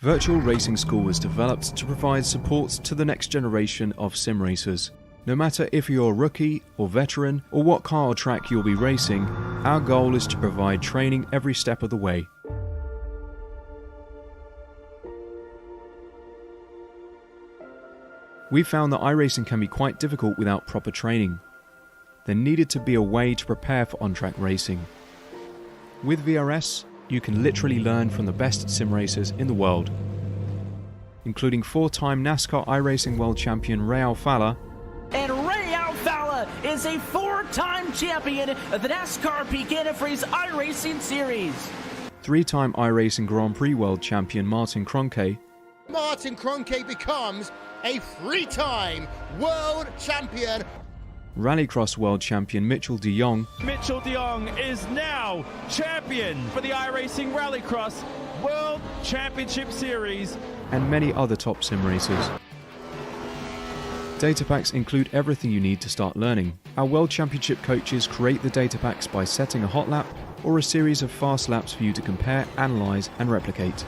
Virtual Racing School was developed to provide support to the next generation of sim racers. No matter if you're a rookie or veteran or what car or track you'll be racing, our goal is to provide training every step of the way. We found that iRacing can be quite difficult without proper training. There needed to be a way to prepare for on-track racing. With VRS, you can literally learn from the best sim racers in the world, including 4-time NASCAR iRacing World Champion Ray Alfalla. And Ray Alfalla is a 4-time champion of the NASCAR Peak Antifreeze iRacing Series. 3-time iRacing Grand Prix World Champion Martin Kroenke. Martin Kroenke becomes a 3-time world champion. Rallycross World Champion Mitchell de Jong. Mitchell de Jong is now champion for the iRacing Rallycross World Championship Series. And many other top sim racers. Data packs include everything you need to start learning. Our World Championship coaches create the data packs by setting a hot lap or a series of fast laps for you to compare, analyze, and replicate.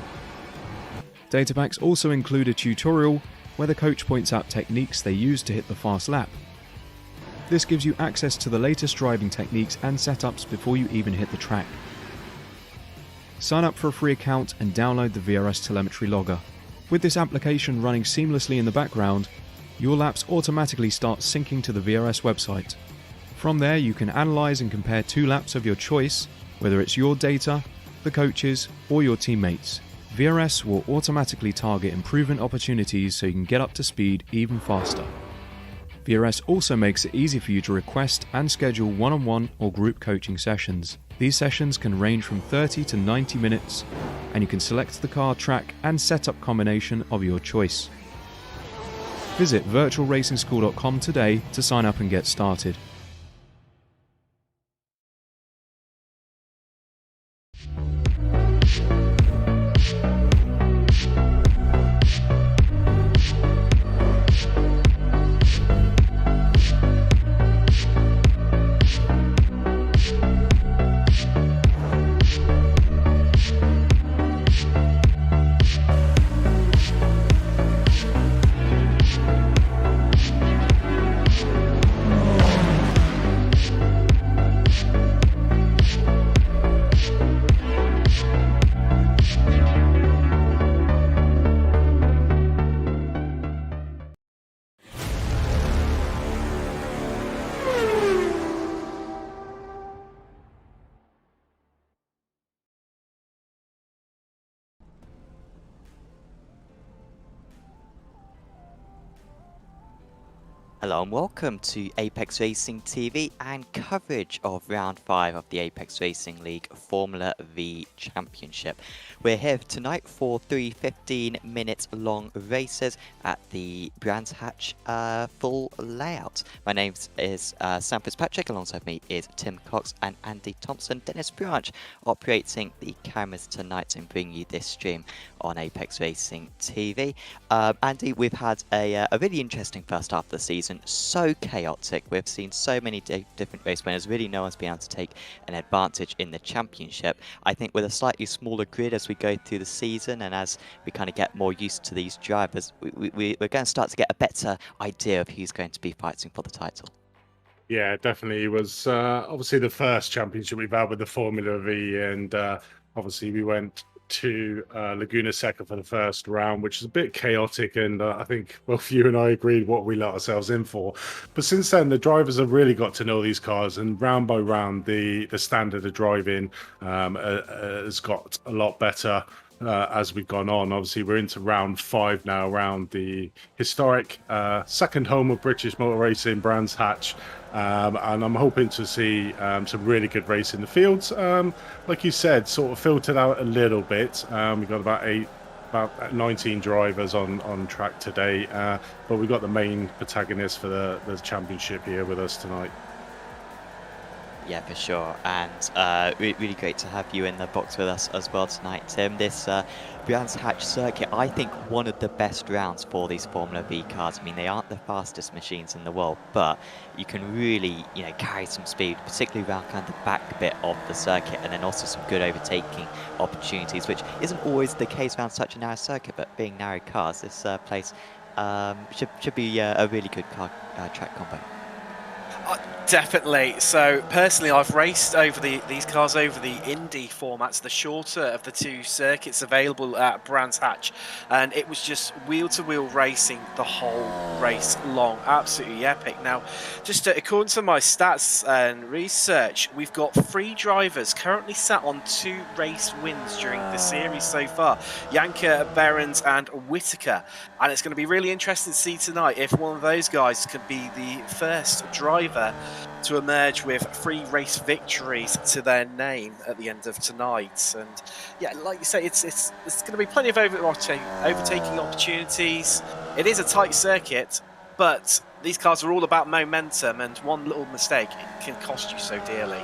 Data packs also include a tutorial where the coach points out techniques they use to hit the fast lap. This gives you access to the latest driving techniques and setups before you even hit the track. Sign up for a free account and download the VRS telemetry logger. With this application running seamlessly in the background, your laps automatically start syncing to the VRS website. From there, you can analyze and compare 2 laps of your choice, whether it's your data, the coaches, or your teammates. VRS will automatically target improvement opportunities so you can get up to speed even faster. VRS also makes it easy for you to request and schedule one-on-one or group coaching sessions. These sessions can range from 30 to 90 minutes, and you can select the car, track, and setup combination of your choice. Visit virtualracingschool.com today to sign up and get started. Hello and welcome to Apex Racing TV and coverage of round 5 of the Apex Racing League Formula V Championship. We're here tonight for 3 15-minute long races at the Brands Hatch full layout. My name is Sam Fitzpatrick, alongside me is Tim Cox and Andy Thompson. Dennis Branch operating the cameras tonight and bringing you this stream on Apex Racing TV. Andy, we've had a really interesting first half of the season. So chaotic. We've seen so many different race winners. Really, no one's been able to take an advantage in the championship. I think with a slightly smaller grid as we go through the season and as we kind of get more used to these drivers, we're going to start to get a better idea of who's going to be fighting for the title. Yeah, definitely. It was obviously the first championship we've had with the Formula V, and obviously we went to Laguna Seca for the first round, which is a bit chaotic, and I think both you and I agreed what we let ourselves in for. But since then, the drivers have really got to know these cars, and round by round, the standard of driving has got a lot better as we've gone on. Obviously, we're into round 5 now, around the historic second home of British motor racing, Brands Hatch. And I'm hoping to see some really good race in the fields. Like you said, sort of filtered out a little bit. We've got about 19 drivers on track today, but we've got the main protagonist for the championship here with us tonight. Yeah, for sure, and really great to have you in the box with us as well tonight, Tim. This Brands Hatch circuit, I think one of the best rounds for these Formula V cars. I mean, they aren't the fastest machines in the world, but you can really, carry some speed, particularly around kind of the back bit of the circuit, and then also some good overtaking opportunities, which isn't always the case around such a narrow circuit, but being narrow cars, this place should be a really good car track combo. Definitely. So personally, I've raced over these cars over the Indy formats, the shorter of the two circuits available at Brands Hatch, and it was just wheel-to-wheel racing the whole race long. Absolutely epic. Now, just according to my stats and research, we've got 3 drivers currently sat on 2 race wins during the series so far: Janka, Behrens, and Whitaker. And it's going to be really interesting to see tonight if one of those guys could be the first driver to emerge with 3 race victories to their name at the end of tonight. And yeah, like you say, it's going to be plenty of overtaking opportunities. It is a tight circuit, but these cars are all about momentum, and one little mistake can cost you so dearly.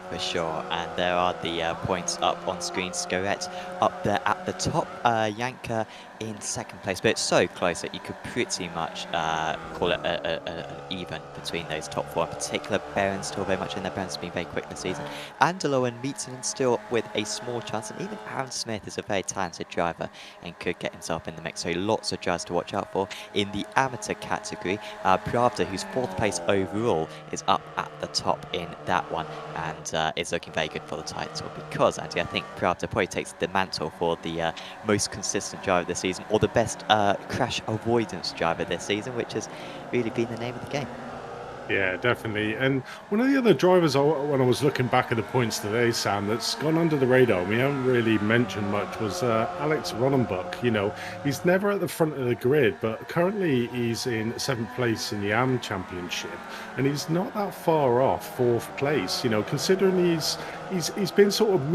For sure, and there are the points up on screen. Scorette up there at the top, Janka in second place, but it's so close that you could pretty much call it an even between those top 4. In particular, Behrens still very much in there. Behrens has been very quick this season. Angelo and Meaton still with a small chance, and even Aaron Smith is a very talented driver and could get himself in the mix. So lots of drivers to watch out for. In the amateur category, Pravda, who's 4th place overall, is up at the top in that one, and is looking very good for the title, because Andy, I think Pravda probably takes the mantle for the most consistent driver this season, or the best crash avoidance driver this season, which has really been the name of the game. Yeah, definitely. And one of the other drivers, when I was looking back at the points today, Sam, that's gone under the radar, we haven't really mentioned much, was Alex Ronenbuck. He's never at the front of the grid, but currently he's in 7th place in the AM Championship, and he's not that far off 4th place. Considering he's been sort of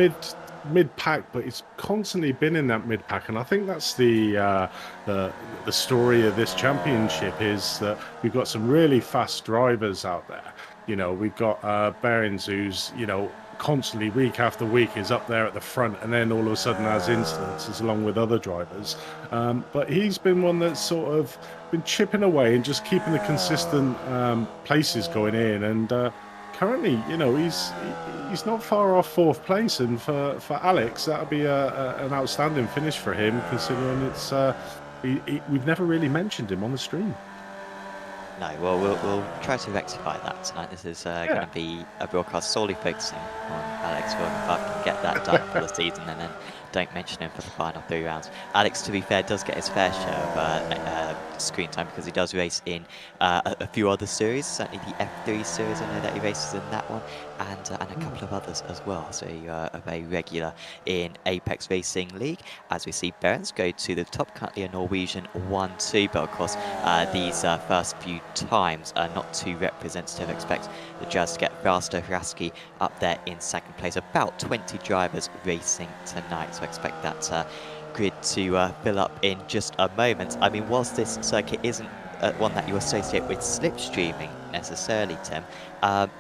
mid-pack, but he's constantly been in that mid-pack, and I think that's the story of this championship, is that we've got some really fast drivers out there. We've got Behrens, who's constantly week after week is up there at the front, and then all of a sudden has incidences along with other drivers, but he's been one that's sort of been chipping away and just keeping the consistent places going in, and currently, he's not far off 4th place, and for Alex, that'll be an outstanding finish for him, considering it's we've never really mentioned him on the stream. No, well, we'll try to rectify that tonight. This is going to be a broadcast solely focusing on Alex Ronenbuck and get that done for the season, and then don't mention him for the final 3 rounds. Alex, to be fair, does get his fair share of screen time, because he does race in a few other series, certainly the F3 series. I know that he races in that one, and a couple of others as well. So a very regular in Apex Racing League. As we see Behrens go to the top, currently a Norwegian 1-2, but of course these first few times are not too representative. Expect the judge to get faster. Hraski up there in 2nd place. About 20 drivers racing tonight, so I expect that grid to fill up in just a moment. I mean, whilst this circuit isn't one that you associate with slipstreaming necessarily, Tim,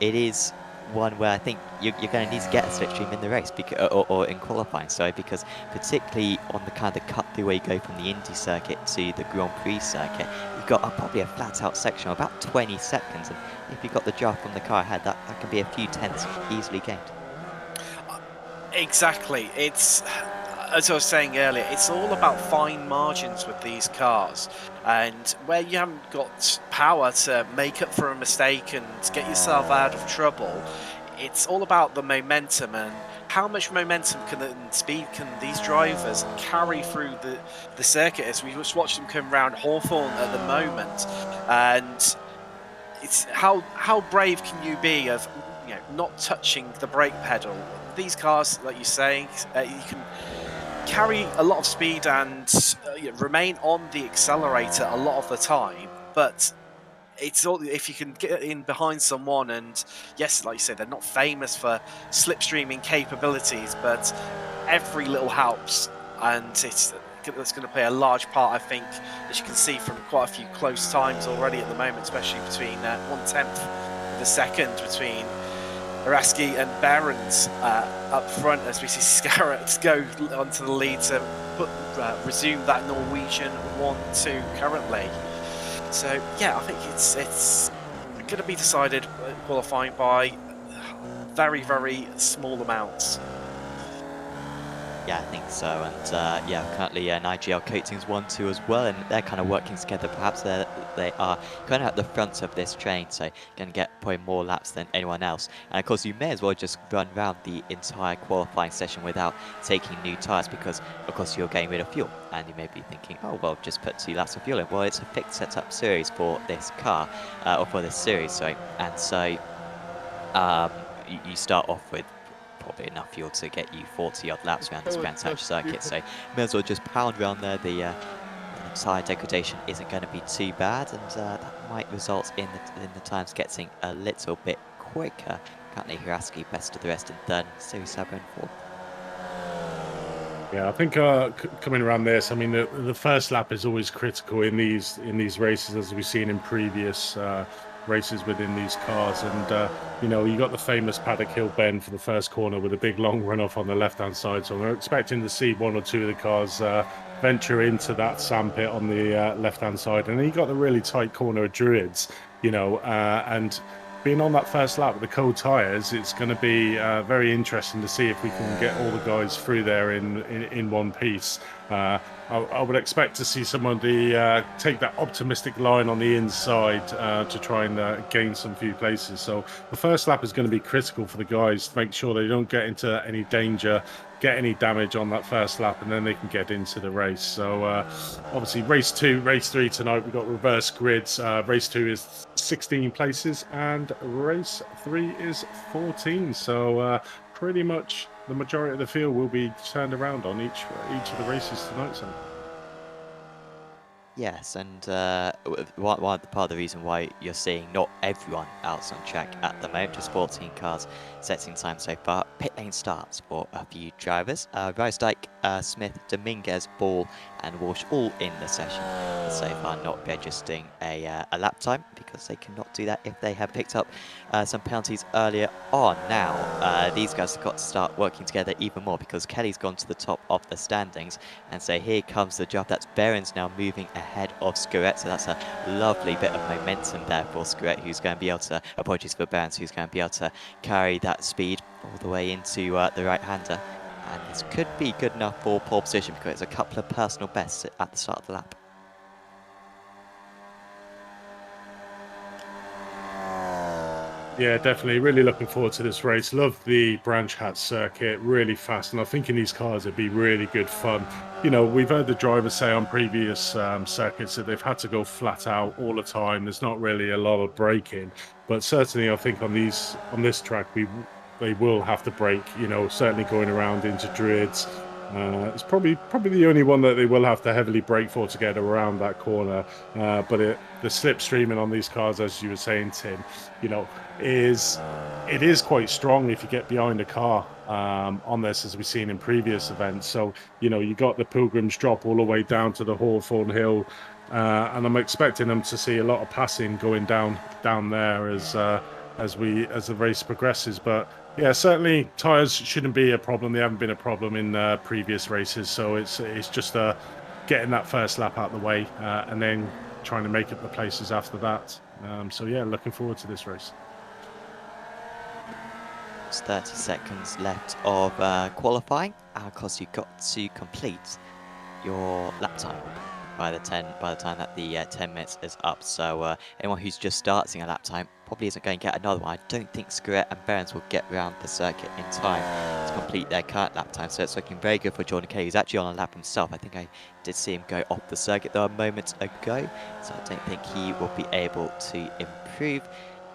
it is one where I think you're going to need to get a slipstream in the race, or in qualifying, sorry, because particularly on the kind of cut through where you go from the Indy circuit to the Grand Prix circuit, you've got probably a flat out section of about 20 seconds, and if you've got the draft from the car ahead, that can be a few tenths easily gained. Exactly. It's, as I was saying earlier, it's all about fine margins with these cars, and where you haven't got power to make up for a mistake and get yourself out of trouble, it's all about the momentum, and how much momentum and speed can these drivers carry through the circuit, as we just watch them come around Hawthorne at the moment. And it's how brave can you be of not touching the brake pedal. These cars, like you're saying, you can carry a lot of speed and remain on the accelerator a lot of the time, but it's all if you can get in behind someone. And yes, like you said, they're not famous for slipstreaming capabilities, but every little helps, and it's going to play a large part, I think, as you can see from quite a few close times already at the moment, especially between 1/10 of a second between Araski and Barons up front as we see Scarrett go onto the lead to resume that Norwegian 1-2 currently. So yeah, I think it's going to be decided qualifying by very, very small amounts. Yeah, I think so. And yeah, currently IGL coatings 1-2 as well, and they're kind of working together. Perhaps they are kind of at the front of this train, so going to get probably more laps than anyone else. And of course, you may as well just run around the entire qualifying session without taking new tyres, because of course you're getting rid of fuel. And you may be thinking, oh well, just put 2 laps of fuel in. Well, it's a fixed setup series for this car, or for this series, sorry. And so you start off with probably enough fuel to get you 40 odd laps around this Grand Touch circuit, so may as well just pound around there. The tyre degradation isn't going to be too bad, and that might result in the times getting a little bit quicker. Currently Hiraski best of the rest in third, Series 7 4. Yeah, I think coming around this, I mean, the first lap is always critical in these races, as we've seen in previous races within these cars. And you know, you got the famous Paddock Hill bend for the first corner with a big long runoff on the left-hand side. So we're expecting to see 1 or 2 of the cars venture into that sandpit on the left-hand side. And then you got the really tight corner of Druids, you know, and being on that first lap with the cold tyres, it's going to be very interesting to see if we can get all the guys through there in one piece. I would expect to see somebody take that optimistic line on the inside to try and gain some few places. So the first lap is going to be critical for the guys to make sure they don't get into any danger, get any damage on that first lap, and then they can get into the race. So obviously race 2, race 3 tonight, we've got reverse grids. Race 2 is 16 places and race 3 is 14. So pretty much the majority of the field will be turned around on each of the races tonight. So. Yes, and part of the reason why you're seeing not everyone else on track at the moment, just 14 cars setting time so far. Pit lane starts for a few drivers. Riesdijk, Smith, Dominguez, Ball and Walsh all in the session. So far not registering a lap time, because they cannot do that if they have picked up some penalties earlier on. Now, these guys have got to start working together even more, because Kelly's gone to the top of the standings. And so here comes the job. That's Behrens now moving ahead of Scuret. So that's a lovely bit of momentum there for Scuret, who's going to be able to, apologies for Behrens, who's going to be able to carry that speed all the way into the right-hander. And this could be good enough for pole position, because it's a couple of personal bests at the start of the lap. Yeah, definitely. Really looking forward to this race. Love the Branch Hat circuit, really fast. And I think in these cars it'd be really good fun. You know, we've heard the drivers say on previous circuits that they've had to go flat out all the time. There's not really a lot of braking. But certainly I think on this track, they will have to brake, you know, certainly going around into Druids. It's probably the only one that they will have to heavily brake for to get around that corner. But the slipstreaming on these cars, as you were saying, Tim, you know, it is quite strong if you get behind a car on this, as we've seen in previous events. So, you know, you got the Pilgrims drop all the way down to the Hawthorne Hill, and I'm expecting them to see a lot of passing going down there as the race progresses. But yeah, certainly tyres shouldn't be a problem. They haven't been a problem in previous races, so it's just getting that first lap out of the way and then trying to make up the places after that. So yeah, looking forward to this race. It's 30 seconds left of qualifying. Of course, you've got to complete your lap time by the time that the 10 minutes is up. So anyone who's just starting a lap time probably isn't going to get another one. I don't think Scuret and Behrens will get around the circuit in time to complete their current lap time. So it's looking very good for Jordan Kelly, who's actually on a lap himself. I think I did see him go off the circuit though a moment ago, so I don't think he will be able to improve,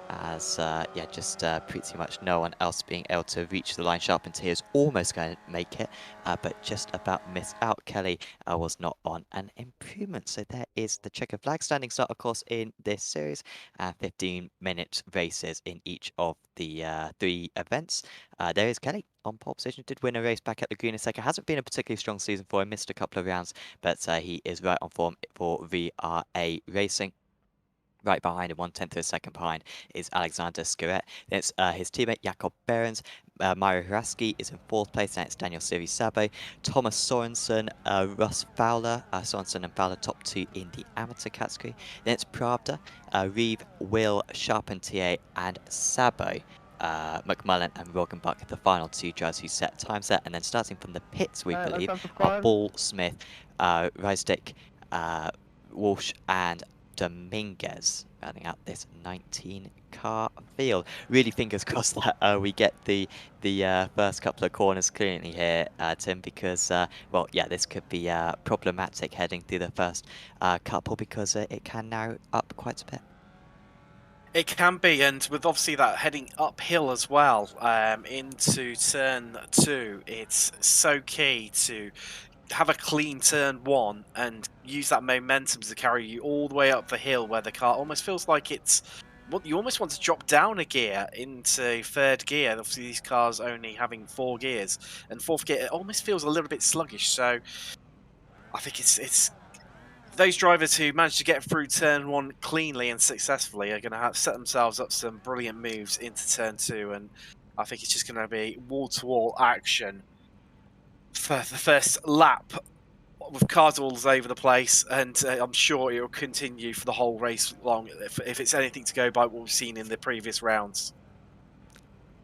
as yeah, just pretty much no one else being able to reach the line sharp, and he is almost going to make it, but just about missed out. Kelly was not on an improvement. So there is the checker flag. Standing start, of course, in this series, 15-minute races in each of the 3 events. There is Kelly on pole position. Did win a race back at Laguna Seca. Hasn't been a particularly strong season for him, missed a couple of rounds, but he is right on form for VRA Racing. right behind him, 1/10 of a second behind, is Alexander Skuret. Then it's his teammate Jakob Behrens. Mario Hraski is in 4th place, and it's Daniel Siri-Sabo. Thomas Sorensen, Russ Fowler. Sorensen and Fowler top 2 in the amateur category. Then it's Pravda, Reeve, Will, Charpentier, and Sabo. McMullen and Roggenbach, the final 2 drivers who set times there. And then starting from the pits, we believe, are Ball, Smith, Reisdick, Walsh, and Dominguez, rounding out this 19-car field. Really fingers crossed that we get the first couple of corners cleanly here, Tim, because, well, yeah, this could be problematic heading through the first couple, because it can narrow up quite a bit. It can be, and with obviously that heading uphill as well into turn 2, it's so key to have a clean turn 1 and use that momentum to carry you all the way up the hill, where the car almost feels like it's you almost want to drop down a gear into 3rd gear. Obviously these cars only having 4 gears, and 4th gear, it almost feels a little bit sluggish. So I think it's those drivers who manage to get through turn 1 cleanly and successfully are going to have set themselves up some brilliant moves into turn 2, and I think it's just going to be wall-to-wall action for the first lap, with cars all over the place, and I'm sure it will continue for the whole race long if it's anything to go by what we've seen in the previous rounds.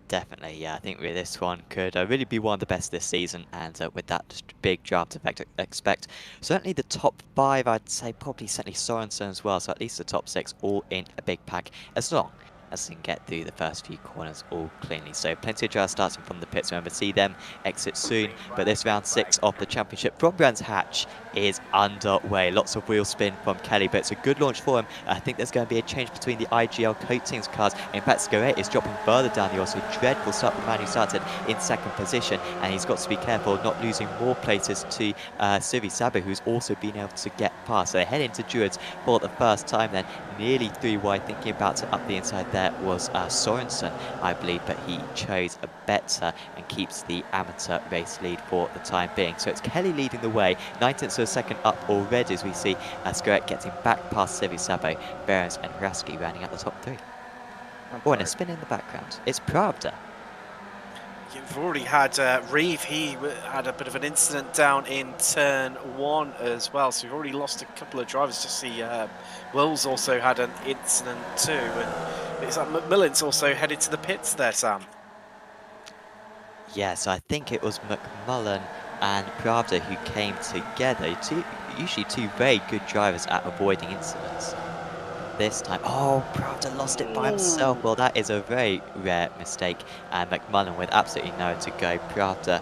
Definitely, yeah. I think this one could really be one of the best this season, and with that big draft effect, expect certainly the top 5, I'd say probably certainly Sorensen as well, so at least the top 6 all in a big pack, as long as they can get through the first few corners all cleanly. So plenty of drivers starting from the pits. Remember, see them exit soon. But this round 6 of the championship from Brands Hatch is underway. Lots of wheel spin from Kelly, but it's a good launch for him. I think there's going to be a change between the IGL coatings cars. In fact, Skoret is dropping further down the also dreadful start for the man who started in 2nd position, and he's got to be careful of not losing more places to Siri-Sabo, who's also been able to get past. So they head into Druids for the first time then, nearly 3 wide, thinking about to up the inside there was Sorensen, I believe, but he chose a better and keeps the amateur race lead for the time being. So it's Kelly leading the way, 9/10 of a second up already, as we see Skoret getting back past Siri-Sabo, Behrens and Hraski rounding out the top 3. Oh, and a spin in the background. It's Pravda. You've already had Reeve. He had a bit of an incident down in turn 1 as well, so we've already lost a couple of drivers. Just see Wills also had an incident too, and it's like McMillan's also headed to the pits there, Sam. Yeah, so I think it was McMullen and Pravda who came together. Usually two very good drivers at avoiding incidents. This time, oh, Pravda lost it by himself. Well, that is a very rare mistake, and McMullen with absolutely nowhere to go. Pravda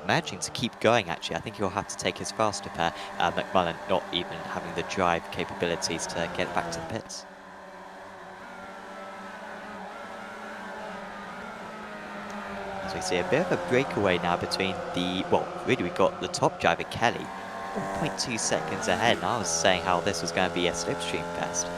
managing to keep going, actually. I think he'll have to take his faster pair. McMullen not even having the drive capabilities to get back to the pits. So we see a bit of a breakaway now between the, well, really we've got the top driver, Kelly, 1.2 seconds ahead, and I was saying how this was going to be a slipstream fest.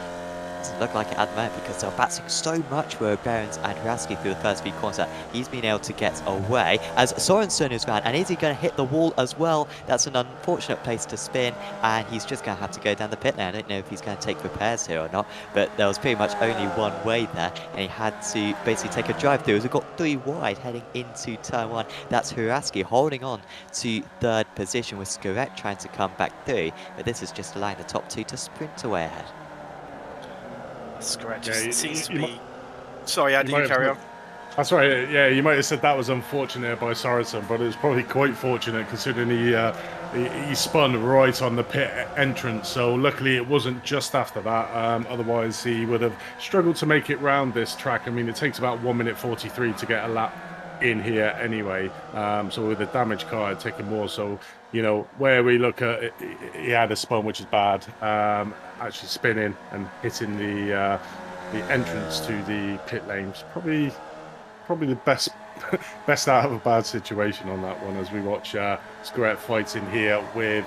Doesn't look like it at the moment because they're battling so much for Behrens and Hraski through the first few corners that he's been able to get away. As Sorensen is around, and is he going to hit the wall as well? That's an unfortunate place to spin, and he's just going to have to go down the pit lane. I don't know if he's going to take repairs here or not, but there was pretty much only one way there, and he had to basically take a drive through as we got 3 wide heading into turn 1. That's Hraski holding on to 3rd position with Skoret trying to come back through, but this is just allowing the top 2 to sprint away ahead. Skoret just seems to be... Sorry, Andy, you carry on. That's right. Yeah, you might have said that was unfortunate by Sorensen, but it was probably quite fortunate considering he spun right on the pit entrance. So luckily it wasn't just after that. Otherwise he would have struggled to make it round this track. I mean, it takes about 1 minute 43 to get a lap in here anyway. So with a damaged car, it'd taken more. So, you know, where we look at it, he had a spun, which is bad. Actually spinning and hitting the entrance to the pit lanes, probably the best out of a bad situation on that one, as we watch Skoret fighting here with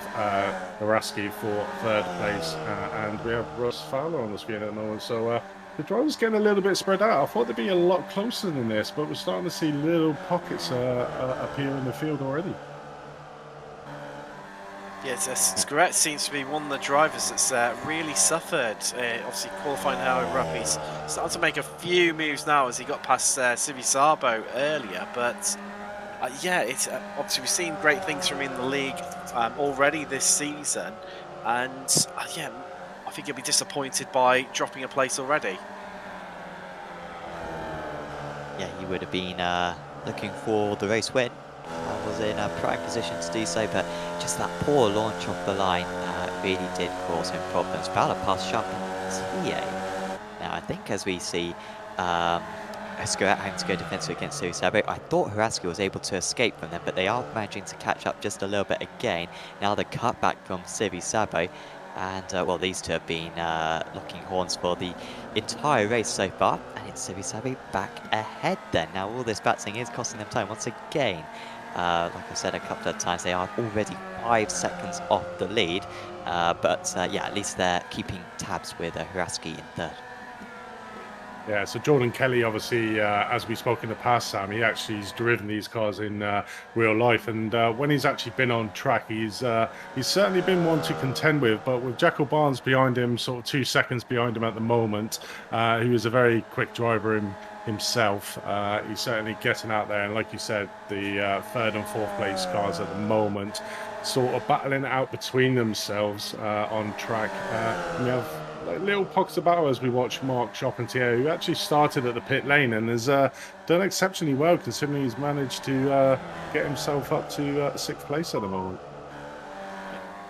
Hraski for 3rd place, and we have Russ Fowler on the screen at the moment. So the driver's getting a little bit spread out. I thought they'd be a lot closer than this, but we're starting to see little pockets appear in the field already. Yes, Skrett seems to be one of the drivers that's really suffered. Obviously, qualifying however up, he's starting to make a few moves now as he got past Civisabo earlier. But yeah, it's obviously we've seen great things from him in the league already this season, and yeah, I think he'll be disappointed by dropping a place already. Yeah, he would have been looking for the race win. Was in a prime position to do so, but just that poor launch off the line really did cause him problems. Fowler passed sharp TA. Now, I think as we see Skrett having to go defensive against Civisabo, I thought Huraski was able to escape from them, but they are managing to catch up just a little bit again. Now the cutback from Civisabo, and well, these two have been locking horns for the entire race so far, and it's Civisabo back ahead then. Now all this battling is costing them time once again. Like I said a couple of times, they are already 5 seconds off the lead, but yeah, at least they're keeping tabs with Huraski in third. Yeah, so Jordan Kelly, obviously, as we spoke in the past, Sam, he actually has driven these cars in real life, and when he's actually been on track, he's certainly been one to contend with. But with Jekyll Barnes behind him, sort of 2 seconds behind him at the moment, who is a very quick driver himself, he's certainly getting out there. And like you said, the third and fourth place cars at the moment, sort of battling it out between themselves on track. We have like little pockets of battle as we watch Mark Charpentier, who actually started at the pit lane and has done exceptionally well, considering he's managed to get himself up to 6th place at the moment.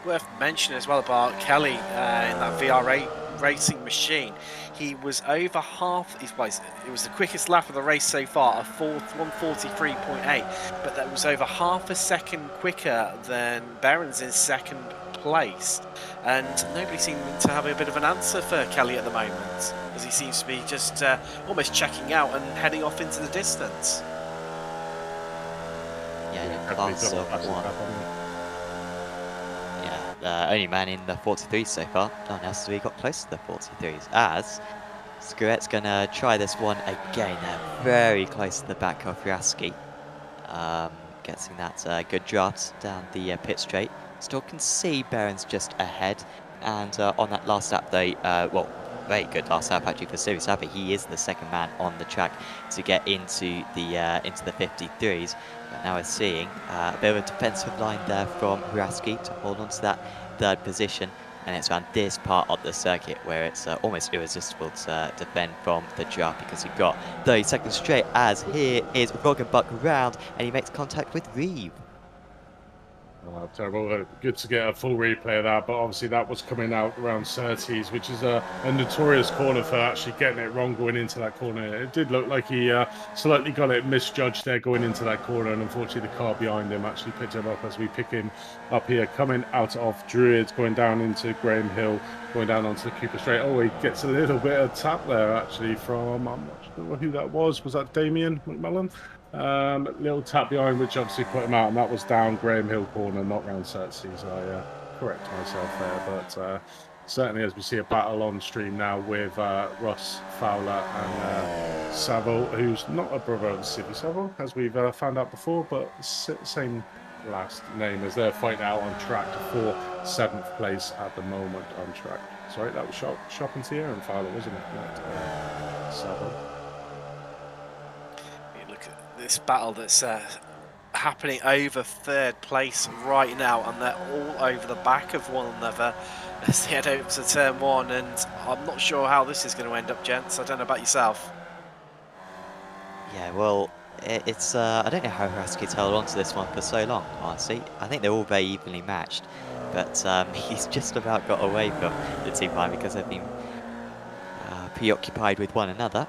Worth mentioning as well about Kelly in that VR8 racing machine. He was over half his place. It was the quickest lap of the race so far, a 1:43.8, but that was over half a second quicker than Behrens in 2nd place. And nobody seemed to have a bit of an answer for Kelly at the moment, as he seems to be just almost checking out and heading off into the distance. Yeah, class of one. Yeah, only man in the 43 so far. No one else has got close to the 43s, as Skrett's going to try this one again. They're very close to the back of Huraski. Getting that good draft down the pit straight. Still can see Behrens just ahead, and on that last lap they, well, very good last lap actually for Civisabo. He is the 2nd man on the track to get into the 53s. But now we're seeing a bit of a defensive line there from Huraski to hold on to that 3rd position, and it's around this part of the circuit where it's almost irresistible to defend from the draft, because you've got 30 seconds straight, as here is Roggenbuck round and he makes contact with Reeve. Terrible. Good to get a full replay of that, but obviously that was coming out around 30s, which is a notorious corner for actually getting it wrong going into that corner. It did look like he slightly got it misjudged there going into that corner, and unfortunately the car behind him actually picked him up as we pick him up here, coming out of Druids, going down into Graham Hill, going down onto the Cooper Straight. Oh, he gets a little bit of tap there actually from, I'm not sure who that was that Damien McMullen? Little tap behind, which obviously put him out, and that was down Graham Hill corner, not round 30s. I correct myself there, but certainly as we see a battle on stream now with Ross Fowler and Saville, who's not a brother of Civisabo, as we've found out before, but same last name, as they're fighting out on track for 7th place at the moment on track. Sorry, that was Charpentier and Fowler, wasn't it? Not Saville. This battle that's happening over 3rd place right now, and they're all over the back of one another as they head over to turn 1, and I'm not sure how this is going to end up, gents. I don't know about yourself. Yeah, well, it's I don't know how Huraski's held on to this one for so long, honestly. I think they're all very evenly matched, but he's just about got away from the team line because they've been preoccupied with one another.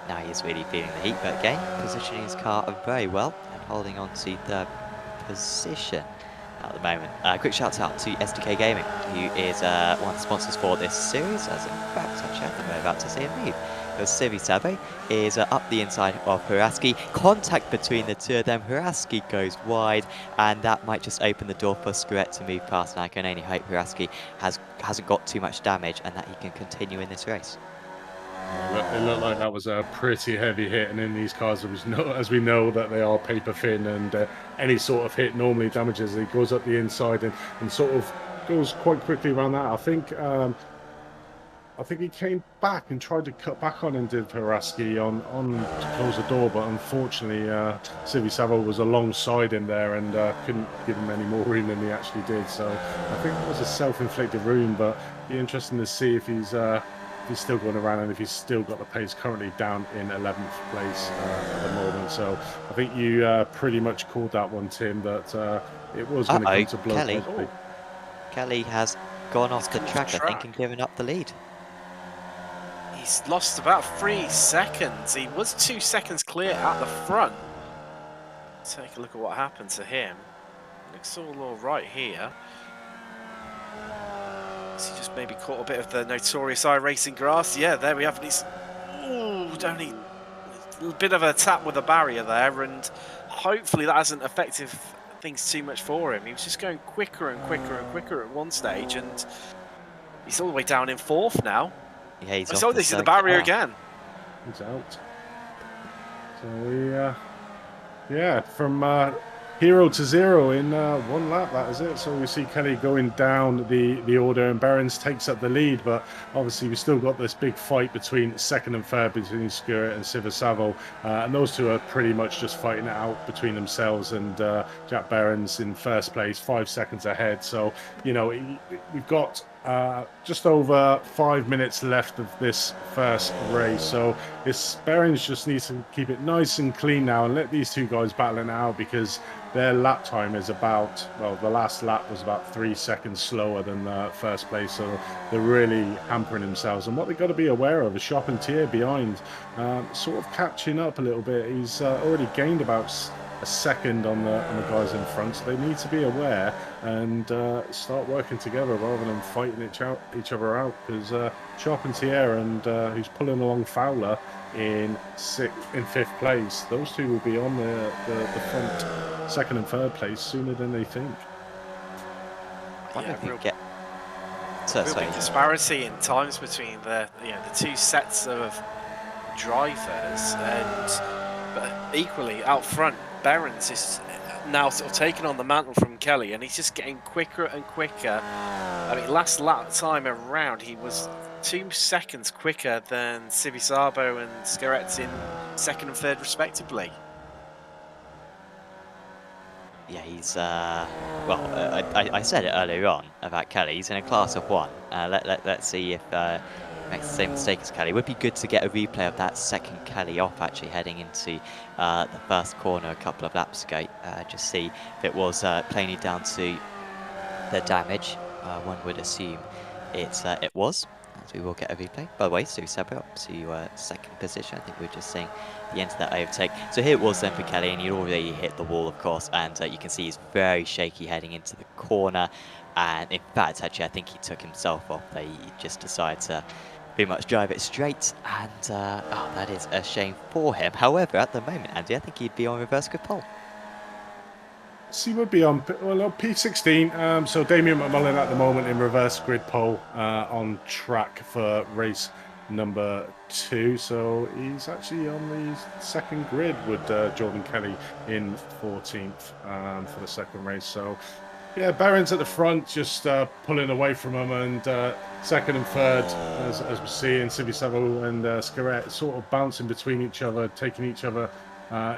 Now he's really feeling the heat, but again, positioning his car very well and holding on to 3rd position at the moment. Quick shout out to SDK Gaming, who is one of the sponsors for this series, as in fact, actually, I think we're about to see a move. Because Civisabo is up the inside of Huraski. Contact between the two of them. Huraski goes wide, and that might just open the door for Skrett to move past. And I can only hope Huraski hasn't got too much damage and that he can continue in this race. It looked like that was a pretty heavy hit, and in these cars, as we know that they are paper thin, and any sort of hit normally damages. It goes up the inside and sort of goes quite quickly around that. I think he came back and tried to cut back on him, did Haraski, on to close the door, but unfortunately, Civi Savo was alongside him there and couldn't give him any more room than he actually did. So I think it was a self-inflicted wound, but it'd be interesting to see if he's still going around and if he's still got the pace. Currently down in 11th place at the moment. So I think you pretty much called that one, Tim, that it was going to come to blows. Kelly. Kelly has gone off the track, I think, and given up the lead. He's lost about 3 seconds. He was 2 seconds clear at the front. Take a look at what happened to him. Looks all right here. Has he just maybe caught a bit of the notorious iRacing grass? Yeah, there we have these. Ooh, only a bit of a tap with a barrier there, and hopefully that hasn't affected things too much for him. He was just going quicker and quicker and quicker at one stage, and he's all the way down in 4th now. Yeah, he's so this is the barrier again. He's out. So we, from hero to zero in 1 lap. That is it. So we see Kelly going down the order, and Behrens takes up the lead. But obviously, we still got this big fight between 2nd and 3rd between Skura and Civi Savo, and those two are pretty much just fighting it out between themselves. And Jack Behrens in 1st place, 5 seconds ahead. So we've got just over 5 minutes left of this first race, so Behrens just needs to keep it nice and clean now and let these two guys battle it out, because their lap time is about, well, the last lap was about 3 seconds slower than 1st place, so they're really hampering themselves. And what they've got to be aware of is Charpentier behind, sort of catching up a little bit. He's already gained about a second on the guys in front, so they need to be aware and start working together rather than fighting each other out, because Charpentier and who's pulling along Fowler in 5th place, those two will be on the front 2nd and 3rd place sooner than they think. Real big disparity in times between the two sets of drivers, but equally out front, Behrens is now sort of taking on the mantle from Kelly, and he's just getting quicker and quicker. I mean, last lap time around, he was 2 seconds quicker than Civi Savo and Scaretz in 2nd and 3rd respectively. Yeah, he's well, I said it earlier on about Kelly. He's in a class of 1. Let's see if makes the same mistake as Kelly. It would be good to get a replay of that 2nd Kelly off, actually heading into the 1st corner a couple of laps ago. Just see if it was plainly down to the damage. One would assume it was. As we will get a replay. By the way, so Sabra up to 2nd position. I think we were just seeing the end of that overtake. So here it was then for Kelly, and he'd already hit the wall, of course, and you can see he's very shaky heading into the corner. And in fact, actually, I think he took himself off there. He just decided to pretty much drive it straight, and that is a shame for him. However, at the moment, Andy, I think he'd be on reverse grid pole. He would be on P16. So Damien McMullen at the moment in reverse grid pole on track for race number 2. So he's actually on the 2nd grid with Jordan Kelly in 14th for the 2nd race. So yeah, Behrens at the front, just pulling away from him, and 2nd and 3rd, as we see, and Civi Savo and Scaret sort of bouncing between each other, taking each other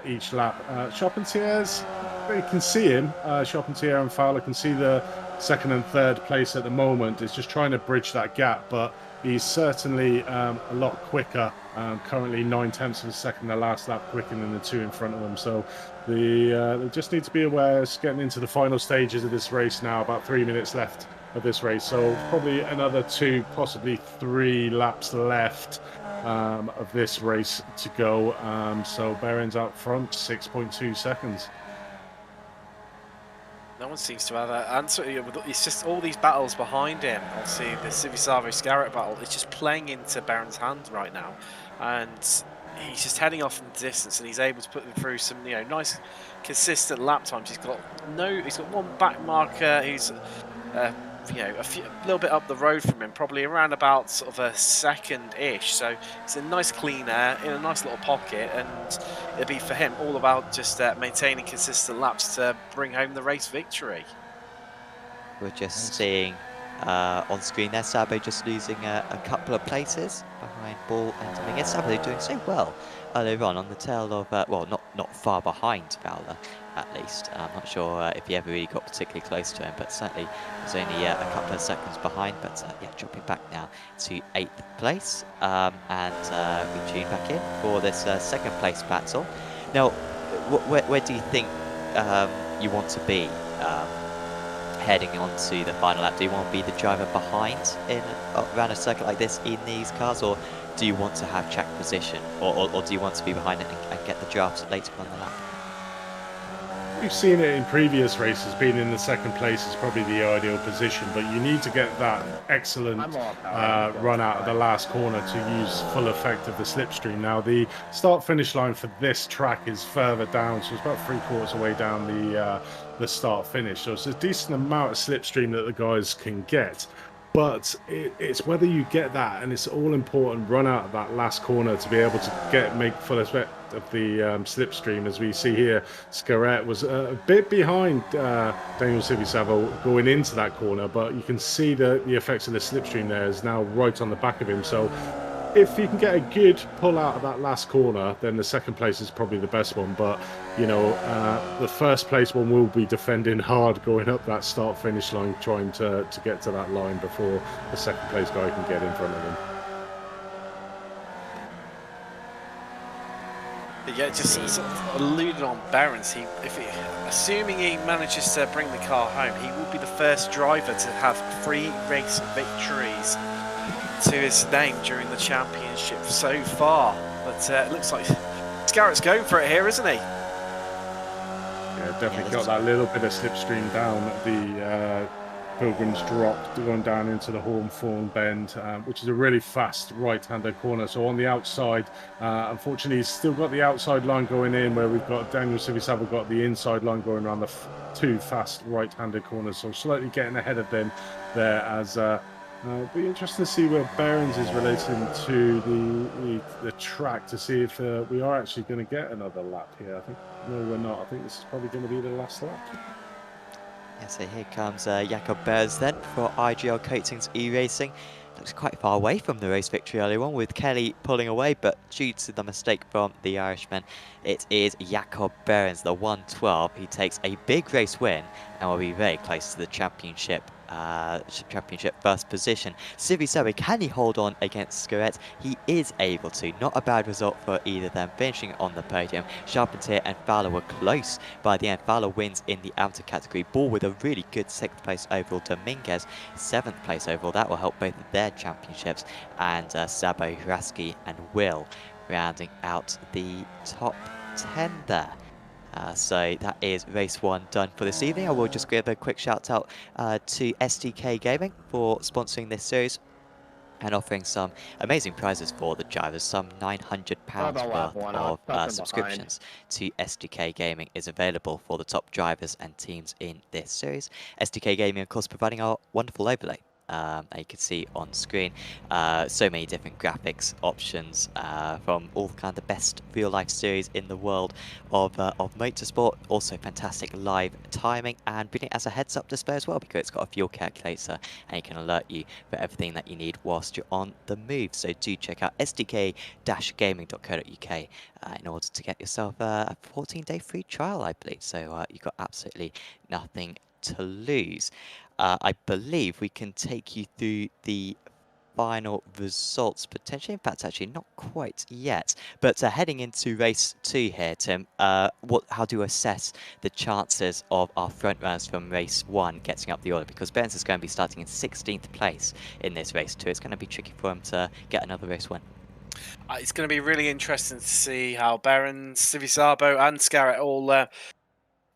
each lap. Charpentier's, you can see him, Charpentier and Fowler can see the 2nd and 3rd place at the moment. It's just trying to bridge that gap, but he's certainly a lot quicker. Currently 9/10 of a second the last lap quicker than the 2 in front of them. So they just need to be aware. It's getting into the final stages of this race now, about 3 minutes left of this race. So probably another 2, possibly 3 laps left of this race to go. So Behrens out front, 6.2 seconds. No one seems to have an answer. It's just all these battles behind him. Obviously, the Civi Savo Scarrett battle is just playing into Behrens' hands right now, and he's just heading off in the distance, and he's able to put them through some, nice, consistent lap times. He's got one back marker who's a little bit up the road from him, probably around about sort of a second-ish. So it's a nice clean air in a nice little pocket, and it'll be for him all about just maintaining consistent laps to bring home the race victory. We're just seeing on screen there, Sabo just losing a couple of places behind Ball and Dominguez. Sabo doing so well earlier on the tail of, well, not far behind Fowler, at least. I'm not sure if he ever really got particularly close to him, but certainly was only a couple of seconds behind. But yeah, dropping back now to 8th place. And we tune back in for this second place battle. Now, where do you think you want to be heading on to the final lap? Do you want to be the driver behind around a circuit like this in these cars, or do you want to have track position, or do you want to be behind it and get the drafts later on the lap? We've seen it in previous races. Being in the second place is probably the ideal position, but you need to get that excellent run out of the last corner to use full effect of the slipstream. Now, the start-finish line for this track is further down, so it's about 3/4 away down the start-finish. So it's a decent amount of slipstream that the guys can get. But it's whether you get that, and it's all important run out of that last corner to be able to make full effect of the slipstream. As we see here, Scarrett was a bit behind Daniel Civisavo going into that corner, but you can see the effects of the slipstream there is now right on the back of him. So if you can get a good pull out of that last corner, then the second place is probably the best one. But you know, the first place one will be defending hard going up that start finish line, trying to get to that line before the second place guy can get in front of them. But yeah, just sort of alluded on Behrens. Assuming he manages to bring the car home, he will be the first driver to have 3 race victories to his name during the championship so far. But it looks like Scarrett's going for it here, isn't he? Yeah, definitely got that little bit of slipstream down the Pilgrim's Drop, going down into the Hornthorn Bend, which is a really fast right-handed corner. So on the outside, unfortunately, he's still got the outside line going in, where we've got Daniel Civisavo got the inside line going around the 2 fast right-handed corners. So slightly getting ahead of them there. As it'll be interesting to see where Behrens is relating to the track, to see if we are actually going to get another lap here. I think no, we're not. I think this is probably going to be the last lap. Yeah, so here comes Jakob Behrens then for IGL Coatings E-Racing. Looks quite far away from the race victory earlier on, with Kelly pulling away, but due to the mistake from the Irishman, it is Jakob Behrens, the 112. He takes a big race win and will be very close to the championship first position. Civisavo, can he hold on against Scarrett? He is able to. Not a bad result for either of them, finishing on the podium. Charpentier and Fowler were close by the end. Fowler wins in the outer category. Ball with a really good 6th place overall. Dominguez 7th place overall. That will help both of their championships. And Sabo, Hraski and Will rounding out the top 10 there. So that is race 1 done for this evening. I will just give a quick shout out to SDK Gaming for sponsoring this series and offering some amazing prizes for the drivers. Some £900 worth of subscriptions to SDK Gaming is available for the top drivers and teams in this series. SDK Gaming, of course, providing our wonderful overlay. You can see on screen so many different graphics options from all kind of the best real-life series in the world of motorsport. Also fantastic live timing, and brilliant as a heads-up display as well, because it's got a fuel calculator and it can alert you for everything that you need whilst you're on the move. So do check out sdk-gaming.co.uk in order to get yourself a 14-day free trial, I believe. So you've got absolutely nothing to lose. I believe we can take you through the final results potentially. In fact, actually not quite yet. But heading into race 2 here, Tim, how do you assess the chances of our front runners from race 1 getting up the order? Because Behrens is going to be starting in 16th place in this race 2. It's going to be tricky for him to get another race win. It's going to be really interesting to see how Behrens, Civisavo and Scarrett all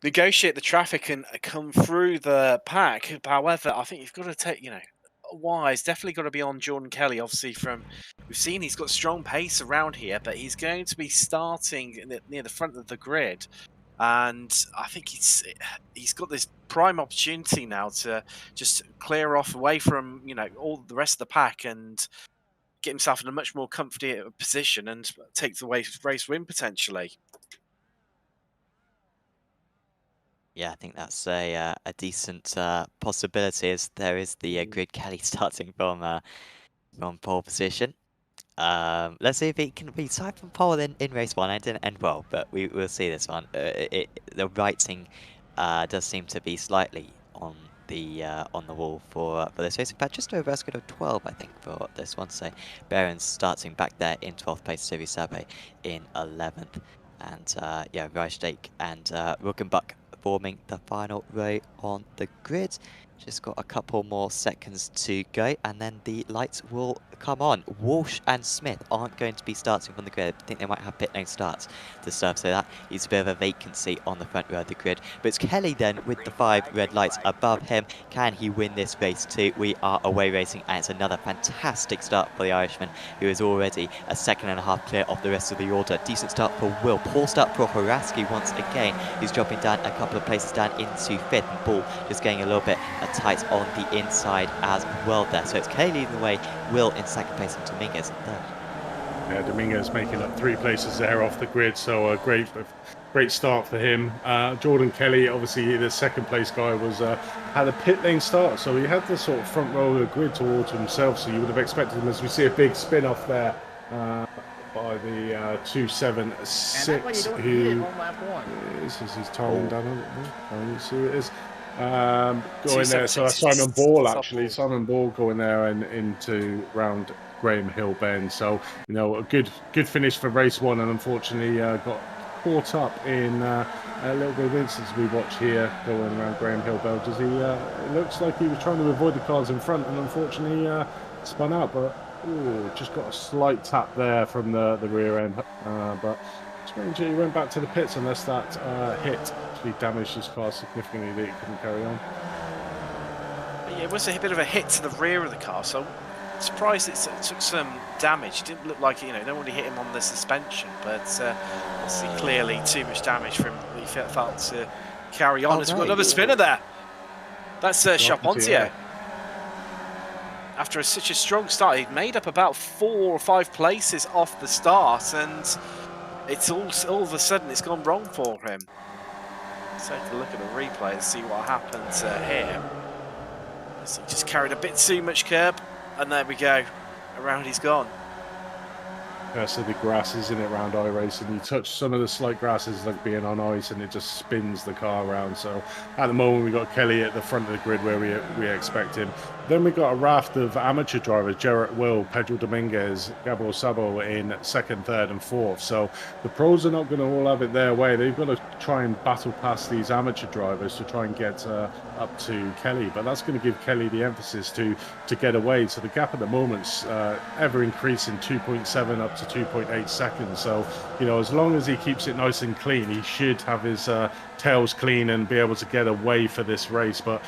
negotiate the traffic and come through the pack. However, I think you've got to take, Wise definitely got to be on Jordan Kelly. Obviously, we've seen he's got strong pace around here, but he's going to be starting near the front of the grid. and I think he's got this prime opportunity now to just clear off away from all the rest of the pack and get himself in a much more comfortable position and take the race win potentially. Yeah, I think that's a decent possibility, as there is the grid Kelly starting from pole position. Let's see if he can be side from pole in race 1. It didn't end well, but we'll see this one. The writing does seem to be slightly on the wall for this race. In fact, just over a score of 12, I think, for this one. So Behrens starting back there in 12th place, Series Sabe in 11th, and yeah, Reichstake and Ruggenbuck forming the final row on the grid. Just got a couple more seconds to go, and then the lights will come on. Walsh and Smith aren't going to be starting from the grid. I think they might have pit lane starts to serve, so that is a bit of a vacancy on the front row of the grid. But it's Kelly then with the 5 red lights above him. Can he win this race too? We are away racing, and it's another fantastic start for the Irishman, who is already a second and a half clear of the rest of the order. Decent start for Will. Poor start for Horaski once again, who's dropping down a couple of places down into 5th, and Ball just getting a little bit tight on the inside as well there. So it's Kelly leading the way, Will in 2nd place, and Dominguez in 3rd. Yeah, Dominguez making up 3 places there off the grid, so a great start for him. Jordan Kelly, obviously the 2nd place guy, was had a pit lane start, so he had the sort of front row of the grid towards himself, so you would have expected him, as we see a big spin off there by the 276, who is he's timing down a little bit. You see who it is. Going there, so that's Simon Ball, actually. Simon Ball going there and into round Graham Hill Bend. So, a good finish for race 1, and unfortunately got caught up in a little bit of incidents we watch here going around Graham Hill Bend. As it looks like he was trying to avoid the cars in front, and unfortunately spun out, but just got a slight tap there from the rear end. But strange, he went back to the pits unless that hit actually damaged his car significantly that he couldn't carry on. Yeah, it was a bit of a hit to the rear of the car, so I'm surprised it took some damage. It didn't look like it, don't want to hit him on the suspension, but obviously clearly too much damage for him. He felt to carry on. We've got another spinner there. That's Charpentier. After such a strong start, he'd made up about 4 or 5 places off the start, and it's all of a sudden it's gone wrong for him. Let's take a look at the replay and see what happened here. So he just carried a bit too much curb, and there we go. Around he's gone. Yeah, so the grass is in it around iRacing. You touch some of the slight grasses like being on ice, and it just spins the car around. So at the moment we got Kelly at the front of the grid where we expect him. Then we got a raft of amateur drivers: Jarrett Will, Pedro Dominguez, Gabriel Sabo in 2nd, 3rd, and 4th. So the pros are not going to all have it their way. They've got to try and battle past these amateur drivers to try and get up to Kelly. But that's going to give Kelly the emphasis to get away. So the gap at the moment's ever increasing, 2.7 up to 2.8 seconds. So as long as he keeps it nice and clean, he should have his tails clean and be able to get away for this race. But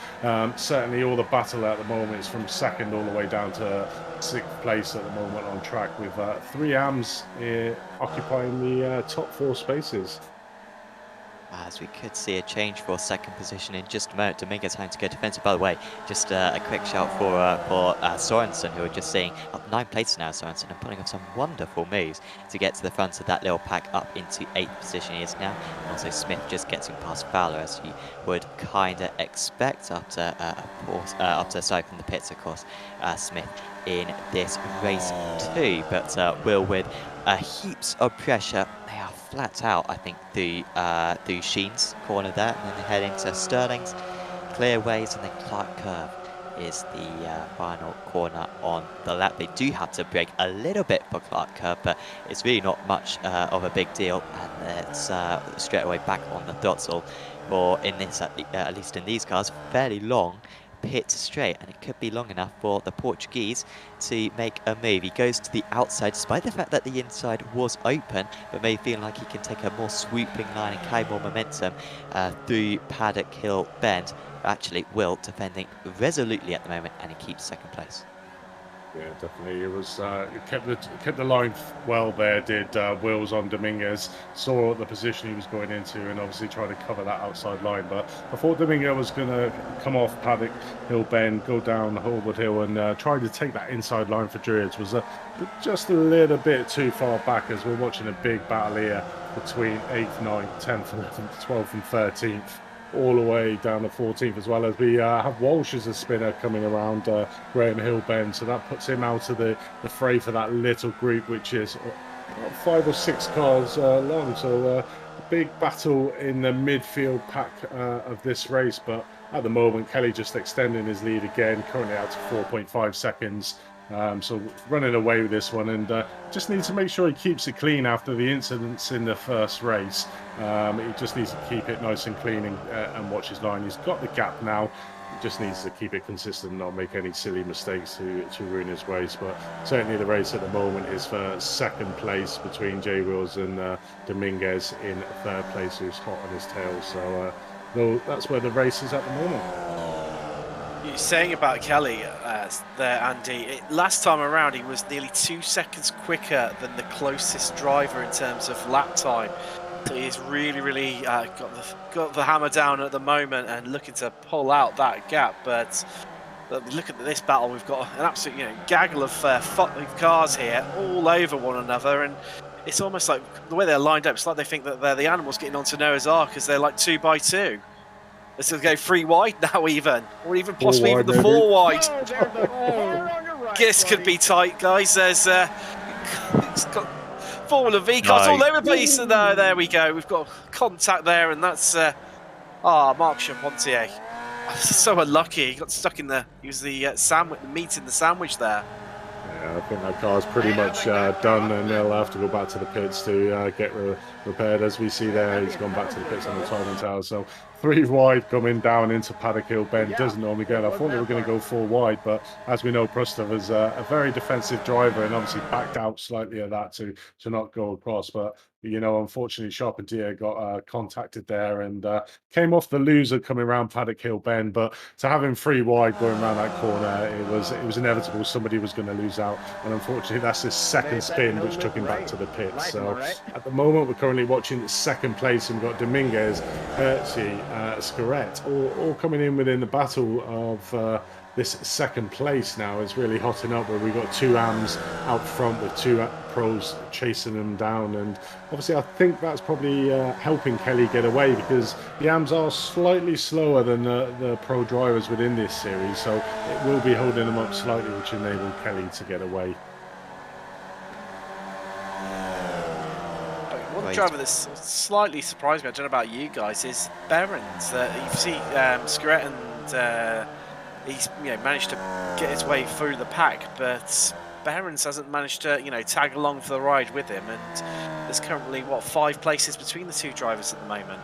certainly all the battle at the moment is from 2nd all the way down to 6th place at the moment on track, with 3 AMs occupying the top 4 spaces. As we could see a change for 2nd position in just a moment. Dominguez having to go defensive. By the way, just a quick shout for Sorensen, who are just seeing up 9 places now, Sorensen, and pulling off some wonderful moves to get to the front of that little pack up into 8th position he is now. And also Smith just getting past Fowler, as you would kind of expect after aside from the pits, of course, Smith in this race too. But Will with heaps of pressure. They are flat out, I think, through Sheen's corner there, and then they head into Sterling's, Clearways, and then Clark Curve is the final corner on the lap. They do have to brake a little bit for Clark Curve, but it's really not much of a big deal, and it's straight away back on the throttle, or in this, at least in these cars, fairly long pit straight, and it could be long enough for the Portuguese to make a move. He goes to the outside, despite the fact that the inside was open, but may feel like he can take a more swooping line and carry more momentum through Paddock Hill Bend. Actually, Will defending resolutely at the moment, and he keeps 2nd place. Yeah, definitely. It was it kept the line well there. Did Wills on Dominguez, saw the position he was going into, and obviously tried to cover that outside line. But I thought Dominguez was going to come off Paddock Hill Bend, go down Holwood Hill, and try to take that inside line for Druids. Was just a little bit too far back, as we're watching a big battle here between 8th, 9th, 10th, 11th, 12th, and 13th. All the way down to 14th, as well as we have Walsh as a spinner coming around Graham Hill Bend, so that puts him out of the fray for that little group, which is about 5 or 6 cars long. So a big battle in the midfield pack of this race, but at the moment Kelly just extending his lead again, currently out to 4.5 seconds. So running away with this one, and just needs to make sure he keeps it clean after the incidents in the first race. He just needs to keep it nice and clean and watch his line. He's got the gap now. He just needs to keep it consistent, not make any silly mistakes to ruin his race. But certainly the race at the moment is for second place between Jay Wills and Dominguez in third place, who's hot on his tail. So that's where the race is at the moment. You're saying about Kelly there, Andy, last time around he was nearly 2 seconds quicker than the closest driver in terms of lap time. So he's really got the hammer down at the moment and looking to pull out that gap. But look at this battle, we've got an absolute gaggle of cars here all over one another, and it's almost like the way they're lined up, it's like they think that they're the animals getting onto Noah's Ark, because they're like 2 by 2. Let's go 3 wide now, or even possibly even the 4 wide. This could be tight, guys. There's it's got Formula V cars all over the place. No, there we go. We've got contact there, and that's Marc Charpentier. So unlucky. He got stuck in the. He was the sandwich, the meat in the sandwich there. Yeah, I think that car's pretty much done, and they'll have to go back to the pits to get repaired. As we see there, he's gone back to the pits on the timing tower. So 3 wide coming down into Paddock Hill Bend doesn't normally get. I thought they were going to go 4 wide, but as we know, Prustov is a very defensive driver, and obviously backed out slightly of that to not go across. But unfortunately, Charpentier got contacted there and came off the loser coming around Paddock Hill Bend. But to have him 3 wide going around that corner, it was inevitable. Somebody was going to lose out, and unfortunately, that's his second spin, which took him back to the pits. So at the moment, we're currently watching second place, and we've got Dominguez, Hertzi, Scaret, all coming in within the battle of this second place now. Is really hotting up, where we've got 2 AMs out front with 2 pros chasing them down, and obviously I think that's probably helping Kelly get away, because the AMs are slightly slower than the pro drivers within this series, so it will be holding them up slightly, which enabled Kelly to get away. One driver that's slightly surprised me, I don't know about you guys, is Behrens. You see Scaret and he's managed to get his way through the pack, but Behrens hasn't managed to tag along for the ride with him, and there's currently 5 places between the 2 drivers at the moment.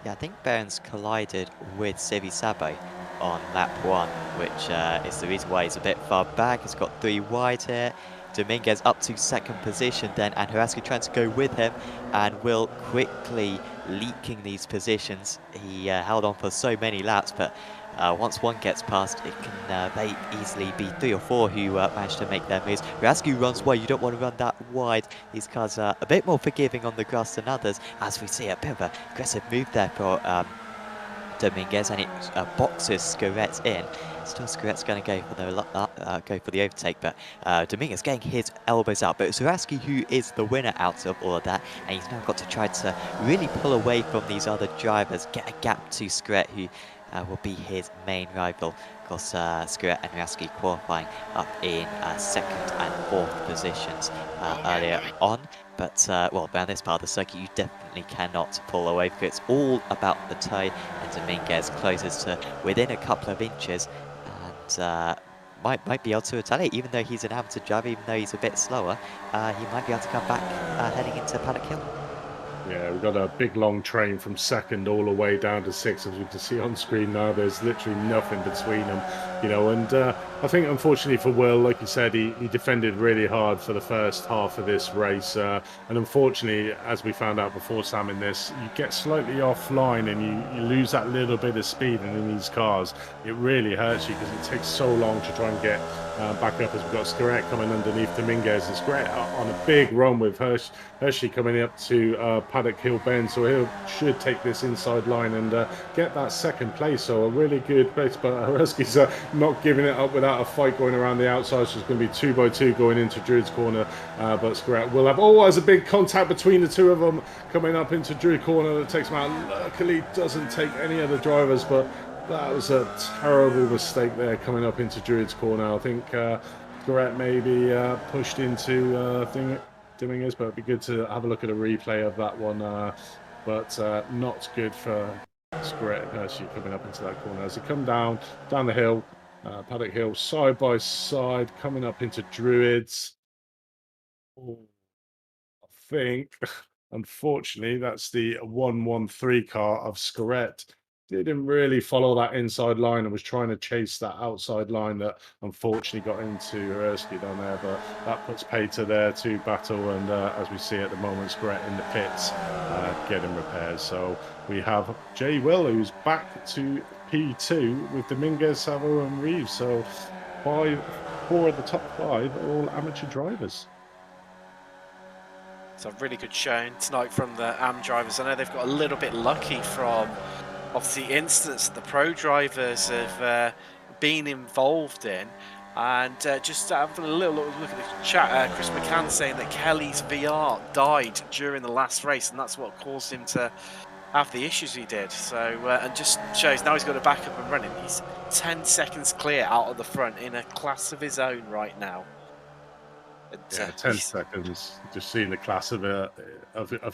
Yeah, I think Behrens collided with Sivi Sabo on lap 1, which is the reason why he's a bit far back. He's got 3 wide here. Dominguez up to second position then, and Haraski trying to go with him, and Will quickly leaking these positions. He held on for so many laps, but once one gets past, it can very easily be 3 or 4 who manage to make their moves. Haraski runs wide. You don't want to run that wide. These cars are a bit more forgiving on the grass than others, as we see a bit of an aggressive move there for Dominguez, and it boxes Scaret in. Still, Scaret's going to go for the overtake, but Dominguez getting his elbows out. But it's Haraski who is the winner out of all of that, and he's now got to try to really pull away from these other drivers, get a gap to Scaret, who will be his main rival. Of course, Scaret and Haraski qualifying up in 2nd and 4th positions earlier on. But, well, around this part of the circuit, you definitely cannot pull away, because it's all about the toe, and Dominguez closes to within a couple of inches, and might be able to retaliate, even though he's an amateur driver, even though he's a bit slower. He might be able to come back heading into Paddock Hill. Yeah, we've got a big long train from 2nd all the way down to 6th, as we can see on screen now. There's literally nothing between them. you know, and I think unfortunately for Will, like you said, he defended really hard for the first half of this race, and unfortunately, as we found out before, Sam, in this, you get slightly offline and you lose that little bit of speed, and in these cars, it really hurts you because it takes so long to try and get back up. As we've got Scarrett coming underneath Dominguez, and Scarrett on a big run with Hershey coming up to Paddock Hill Bend, so he should take this inside line and get that second place. So a really good place, but Hurski's not giving it up without a fight going around the outside. So it's going to be 2 by 2 going into Druid's corner, but Scarrett will have, there's a big contact between the two of them coming up into Druid corner that takes him out. Luckily doesn't take any other drivers, but that was a terrible mistake there coming up into Druid's corner. I think Scarrett maybe pushed into Dominguez, but it'd be good to have a look at a replay of that one, but not good for Scarrett and Hershey coming up into that corner. As they come down the hill, Paddock Hill, side by side, coming up into Druids. Oh, I think, unfortunately, that's the 113 car of Scarrett. Didn't really follow that inside line and was trying to chase that outside line that unfortunately got into Hurski down there, but that puts Pater there to battle, and as we see at the moment, Scarrett in the pits getting repairs. So we have Jay Will, who's back to P2 with Dominguez, Savo and Reeves. So 4 of the top 5 are all amateur drivers. It's a really good showing tonight from the AM drivers. I know they've got a little bit lucky from obviously incidents that the pro drivers have been involved in, and just having a little look at the chat, Chris McCann saying that Kelly's VR died during the last race, and that's what caused him to have the issues he did. So and just shows now he's got it back up and running. He's 10 seconds clear out of the front in a class of his own right now. Yeah, 10 seconds. Just seeing the class of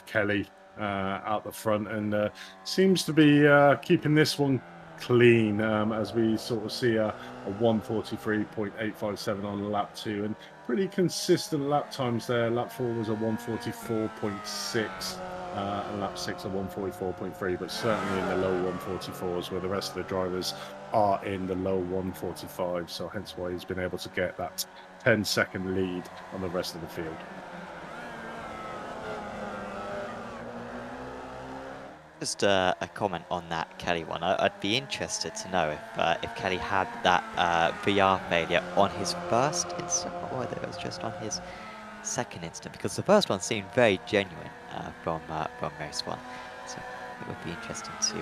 Kelly out the front, and seems to be keeping this one clean, as we sort of see a 143.857 on lap 2, and pretty consistent lap times there. Lap 4 was a 144.6, and lap 6 a 144.3, but certainly in the low 144s, where the rest of the drivers are in the low 145, so hence why he's been able to get that 10-second lead on the rest of the field. Just a comment on that Kelly one. I'd be interested to know if Kelly had that VR failure on his first instant, or whether it was just on his second instant, because the first one seemed very genuine from race 1. So it would be interesting to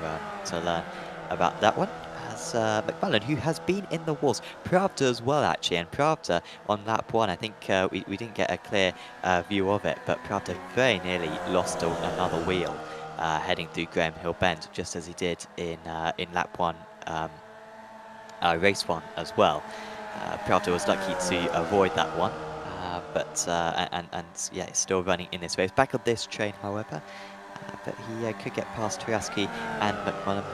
learn about that one. As McMullen, who has been in the wars, Pravda as well actually, and Pravda on lap 1, I think we didn't get a clear view of it, but Pravda very nearly lost another wheel heading through Graham Hill Bend, just as he did in lap 1, race 1 as well. Pravda was lucky to avoid that one, but yeah, he's still running in this race. Back on this train, however, but he could get past Turaski and McMullen.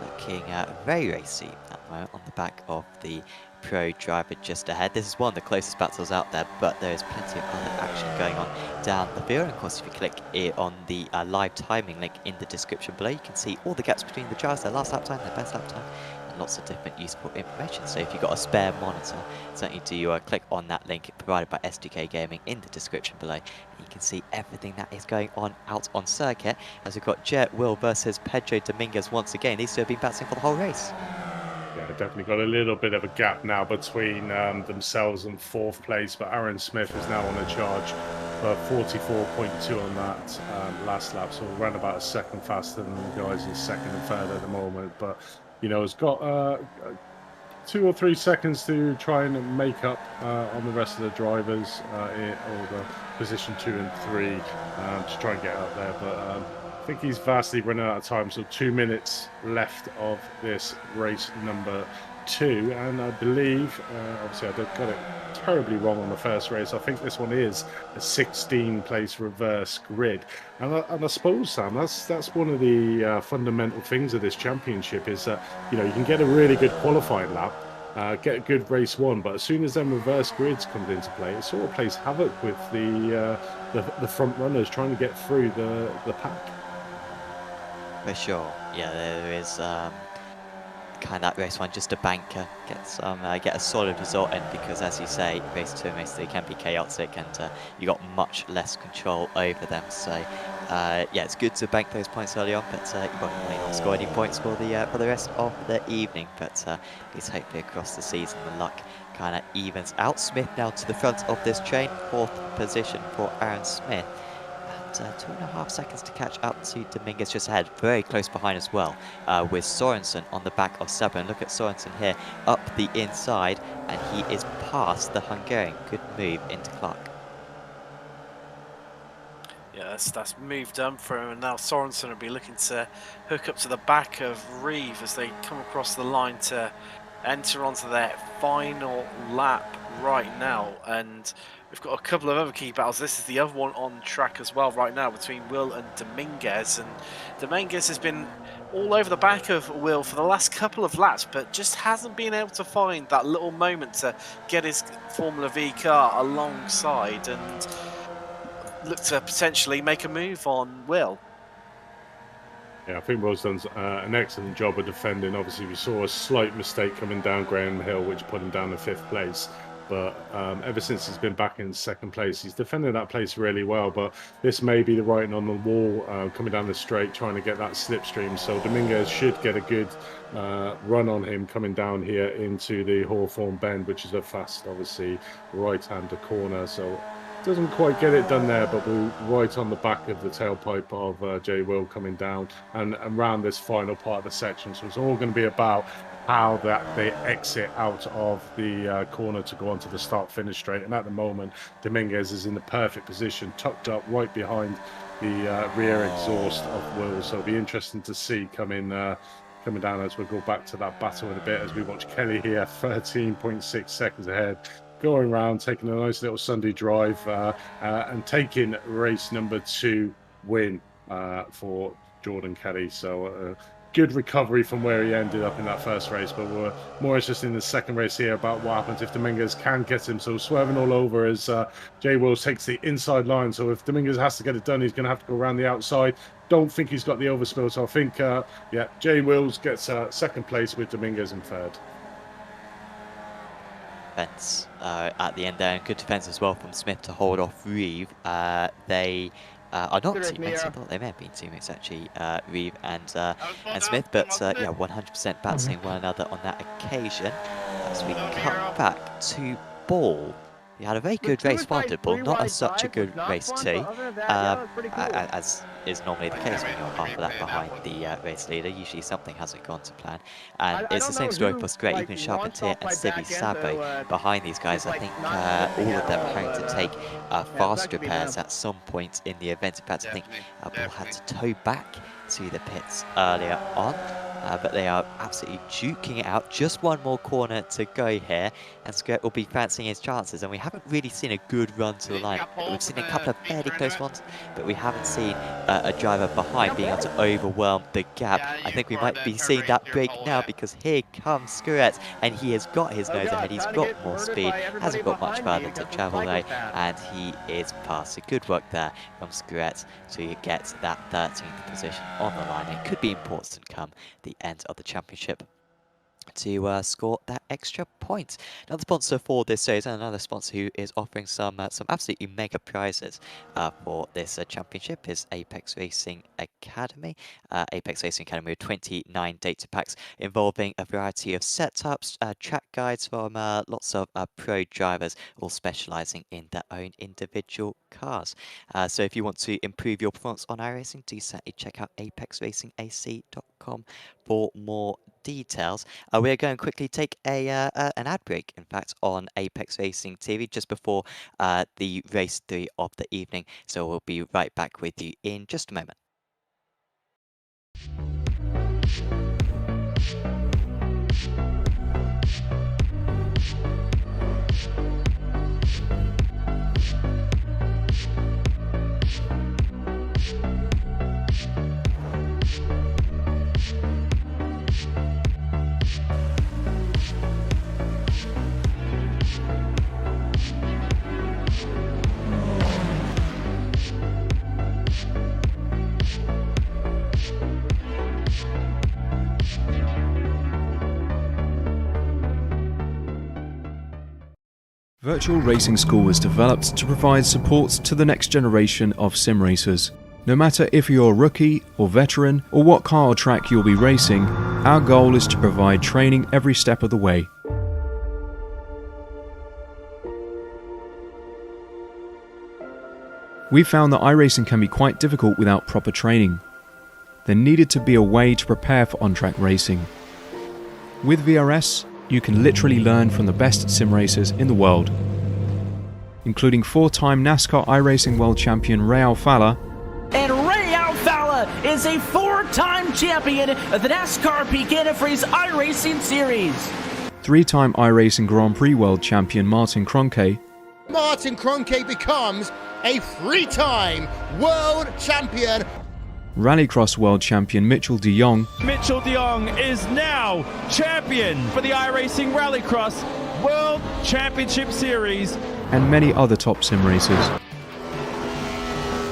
Looking very racy at the moment on the back of the pro driver just ahead. This is one of the closest battles out there, but there is plenty of other action going on down the field. And of course, if you click on the live timing link in the description below, you can see all the gaps between the drivers, their last lap time, their best lap time, and lots of different useful information. So if you've got a spare monitor, certainly do click on that link provided by SDK Gaming in the description below. You can see everything that is going on out on circuit, as we've got Jet Will versus Pedro Dominguez once again. These two have been battling for the whole race. Yeah, definitely got a little bit of a gap now between themselves and 4th place, but Aaron Smith is now on a charge for 44.2 on that last lap, so around about a second faster than the guys in 2nd and 3rd at the moment. But you know, it's got 2 or 3 seconds to try and make up on the rest of the drivers, or the position 2 and 3, to try and get up there. But I think he's vastly running out of time, so 2 minutes left of this race number 2, and I believe, obviously I got it terribly wrong on the first race. I think this one is a 16-place reverse grid, and I suppose, Sam, that's one of the fundamental things of this championship, is that, you know, you can get a really good qualifying lap, get a good race 1, but as soon as them reverse grids comes into play, it sort of plays havoc with the front runners trying to get through the pack. For sure, yeah, there is kind of that race one, just a banker, get a solid result in, because as you say, race 2 and race 3 can be chaotic, and you got much less control over them. So yeah, it's good to bank those points early on, but you might not score any points for the rest of the evening. But at least hopefully across the season the luck kind of evens out. Smith now to the front of this train, 4th position for Aaron Smith. 2.5 seconds to catch up to Dominguez just ahead, very close behind as well, with Sorensen on the back of Sabin. Look at Sorensen here, up the inside, and he is past the Hungarian. Good move into Clark. Yeah, that's move done for him, and now Sorensen will be looking to hook up to the back of Reeve as they come across the line to enter onto their final lap right now. And we've got a couple of other key battles. This is the other one on track as well right now between Will and Dominguez. And Dominguez has been all over the back of Will for the last couple of laps, but just hasn't been able to find that little moment to get his Formula V car alongside and look to potentially make a move on Will. Yeah, I think Will's done an excellent job of defending. Obviously, we saw a slight mistake coming down Graham Hill, which put him down to 5th place. But ever since he's been back in 2nd place, he's defended that place really well. But this may be the writing on the wall coming down the straight, trying to get that slipstream. So Dominguez should get a good run on him coming down here into the Hawthorne Bend, which is a fast, obviously, right-hander corner. So doesn't quite get it done there, but we're right on the back of the tailpipe of Jay Will coming down and around this final part of the section. So it's all going to be about how they exit out of the corner to go onto the start-finish straight. And at the moment, Dominguez is in the perfect position, tucked up right behind the rear exhaust of Will. So it'll be interesting to see coming down as we go back to that battle in a bit, as we watch Kelly here, 13.6 seconds ahead, going around, taking a nice little Sunday drive and taking race number 2 win for Jordan Kelly. So good recovery from where he ended up in that first race, but we're more interested in the second race here about what happens if Dominguez can get him. So swerving all over as Jay Wills takes the inside line. So if Dominguez has to get it done, he's going to have to go around the outside. Don't think he's got the overspill. So I think, yeah, Jay Wills gets 2nd place with Dominguez in 3rd. Defense at the end there, and good defense as well from Smith to hold off Reeve. They are not teammates. I thought they may have been teammates actually, Reeve and Smith, but yeah, 100% battling one another on that occasion. As we cut back to Ball. We had a very good race 1 to Ball, not such a good race 2, as is normally the case when you're half a lap behind the race leader. Usually something hasn't gone to plan, and it's the same story for Scrate. Even Charpentier and Sibi Sabo behind these guys. I think all of them are going to take fast repairs at some point in the event. In fact, I think Ball had to tow back to the pits earlier on. But they are absolutely duking it out. Just one more corner to go here, and Skirt will be fancying his chances. And we haven't really seen a good run to the line. We've seen a couple of fairly close ones, but we haven't seen a driver behind being able to overwhelm the gap. I think we might be seeing that break now, because here comes Skirt, and he has got his nose ahead. He's got more speed, hasn't got much further to travel though, and he is past. So good work there from Skirt to get that 13th position on the line. It could be important come the end of the championship to score that extra point. Another sponsor for this series, and another sponsor who is offering some absolutely mega prizes for this championship, is Apex Racing Academy. Apex Racing Academy with 29 data packs involving a variety of setups, track guides from lots of pro drivers, all specialising in their own individual cars. So if you want to improve your performance on iRacing, do certainly check out apexracingac.com for more details. We're going to quickly take an ad break, in fact, on Apex Racing TV just before the race 3 of the evening. So we'll be right back with you in just a moment. Virtual Racing School was developed to provide support to the next generation of sim racers. No matter if you're a rookie or veteran or what car or track you'll be racing, our goal is to provide training every step of the way. We found that iRacing can be quite difficult without proper training. There needed to be a way to prepare for on-track racing. With VRS, you can literally learn from the best sim racers in the world, including 4-time NASCAR iRacing World Champion Ray Alfala. And Ray Alfala is a 4-time champion of the NASCAR Peak Antifreeze iRacing Series. 3-time iRacing Grand Prix World Champion Martin Kroenke. Martin Kroenke becomes a 3-time world champion. Rallycross World Champion Mitchell de Jong. Mitchell de Jong is now champion for the iRacing Rallycross World Championship Series. And many other top sim racers.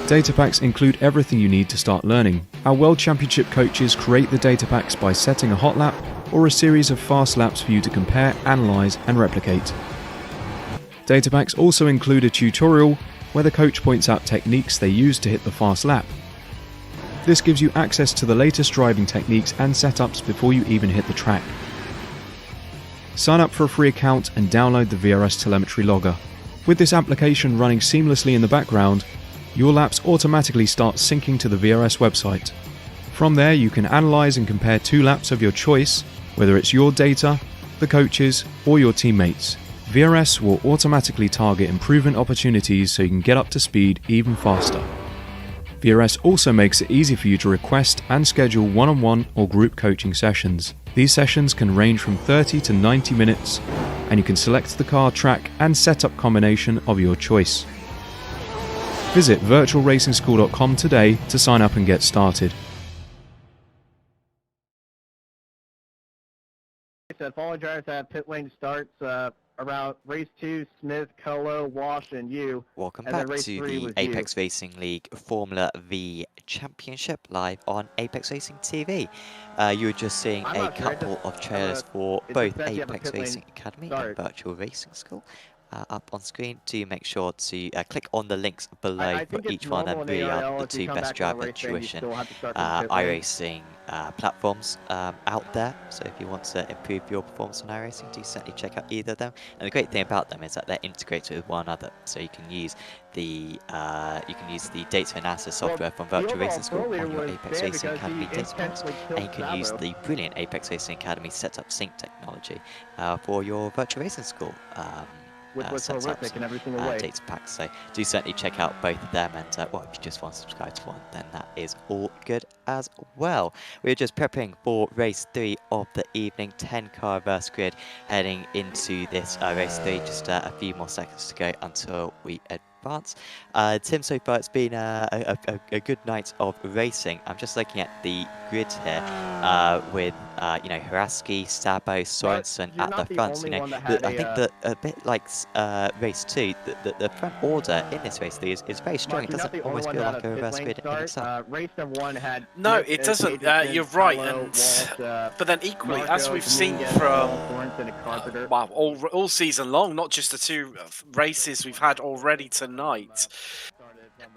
Data packs include everything you need to start learning. Our World Championship coaches create the data packs by setting a hot lap or a series of fast laps for you to compare, analyze, and replicate. Data packs also include a tutorial where the coach points out techniques they use to hit the fast lap. This gives you access to the latest driving techniques and setups before you even hit the track. Sign up for a free account and download the VRS telemetry logger. With this application running seamlessly in the background, your laps automatically start syncing to the VRS website. From there, you can analyze and compare 2 laps of your choice, whether it's your data, the coaches, or your teammates. VRS will automatically target improvement opportunities so you can get up to speed even faster. VRS also makes it easy for you to request and schedule one-on-one or group coaching sessions. These sessions can range from 30 to 90 minutes, and you can select the car, track, and setup combination of your choice. Visit virtualracingschool.com today to sign up and get started. Following drivers have pit lane starts around race 2, Smith, Colo, Walsh, and you. Welcome and back race to 3 the was Apex Racing League Formula V Championship live on Apex Racing TV. You were just seeing I'm a not sure, couple of trailers for it both just says you have a Apex pit lane Racing Academy start. and Virtual Racing School. Up on screen. Do make sure to click on the links below I for think it's each one and normal in really ARL are the if you 2 come best back on a driver race day, you tuition still have to start from pit lane. iRacing platforms out there. So if you want to improve your performance on iRacing, do certainly check out either of them. And the great thing about them is that they're integrated with one another. So you can use the data analysis software from Virtual Racing School on your Apex Racing Academy database, and you can use the brilliant Apex Racing Academy setup sync technology for your Virtual Racing School. Which was horrific in every single way. Data packs. So do certainly check out both of them, and well, if you just want to subscribe to one, then that is all good as well. We're just prepping for race 3 of the evening, 10-car reverse grid, heading into this race 3. Just a few more seconds to go until we advance. Tim, so far it's been a good night of racing. I'm just looking at the grid here with you know, Haraski, Sabo, Sorensen at the front. You know, I think that a bit like race 2, the front order in this race 3 is very strong. It doesn't almost feel like a reverse grid in itself. Race number 1 had No, it doesn't. You're right, but then equally, as we've seen from wow, all season long, not just the 2 races we've had already tonight.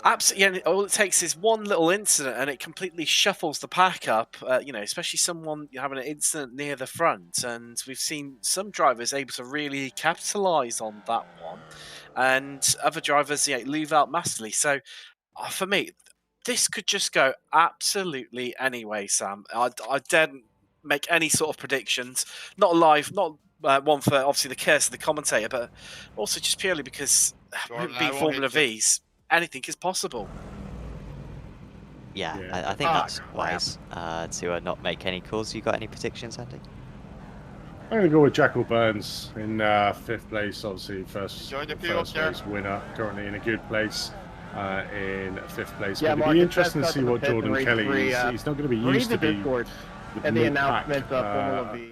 Absolutely, all it takes is one little incident, and it completely shuffles the pack up. You know, especially someone having an incident near the front, and we've seen some drivers able to really capitalise on that one, and other drivers leave out massively. So, for me, this could just go absolutely anyway, Sam. I daren't make any sort of predictions. Not live, not one for obviously the curse of the commentator, but also just purely because being Formula V's, anything is possible. Yeah, I think that's wise to not make any calls. You got any predictions, Andy? I'm going to go with Jackal Burns in 5th place, obviously first race winner, currently in a good place in 5th place. Yeah, it'll be interesting to see what Jordan Kelly is. He's not going to be used to be and the announcement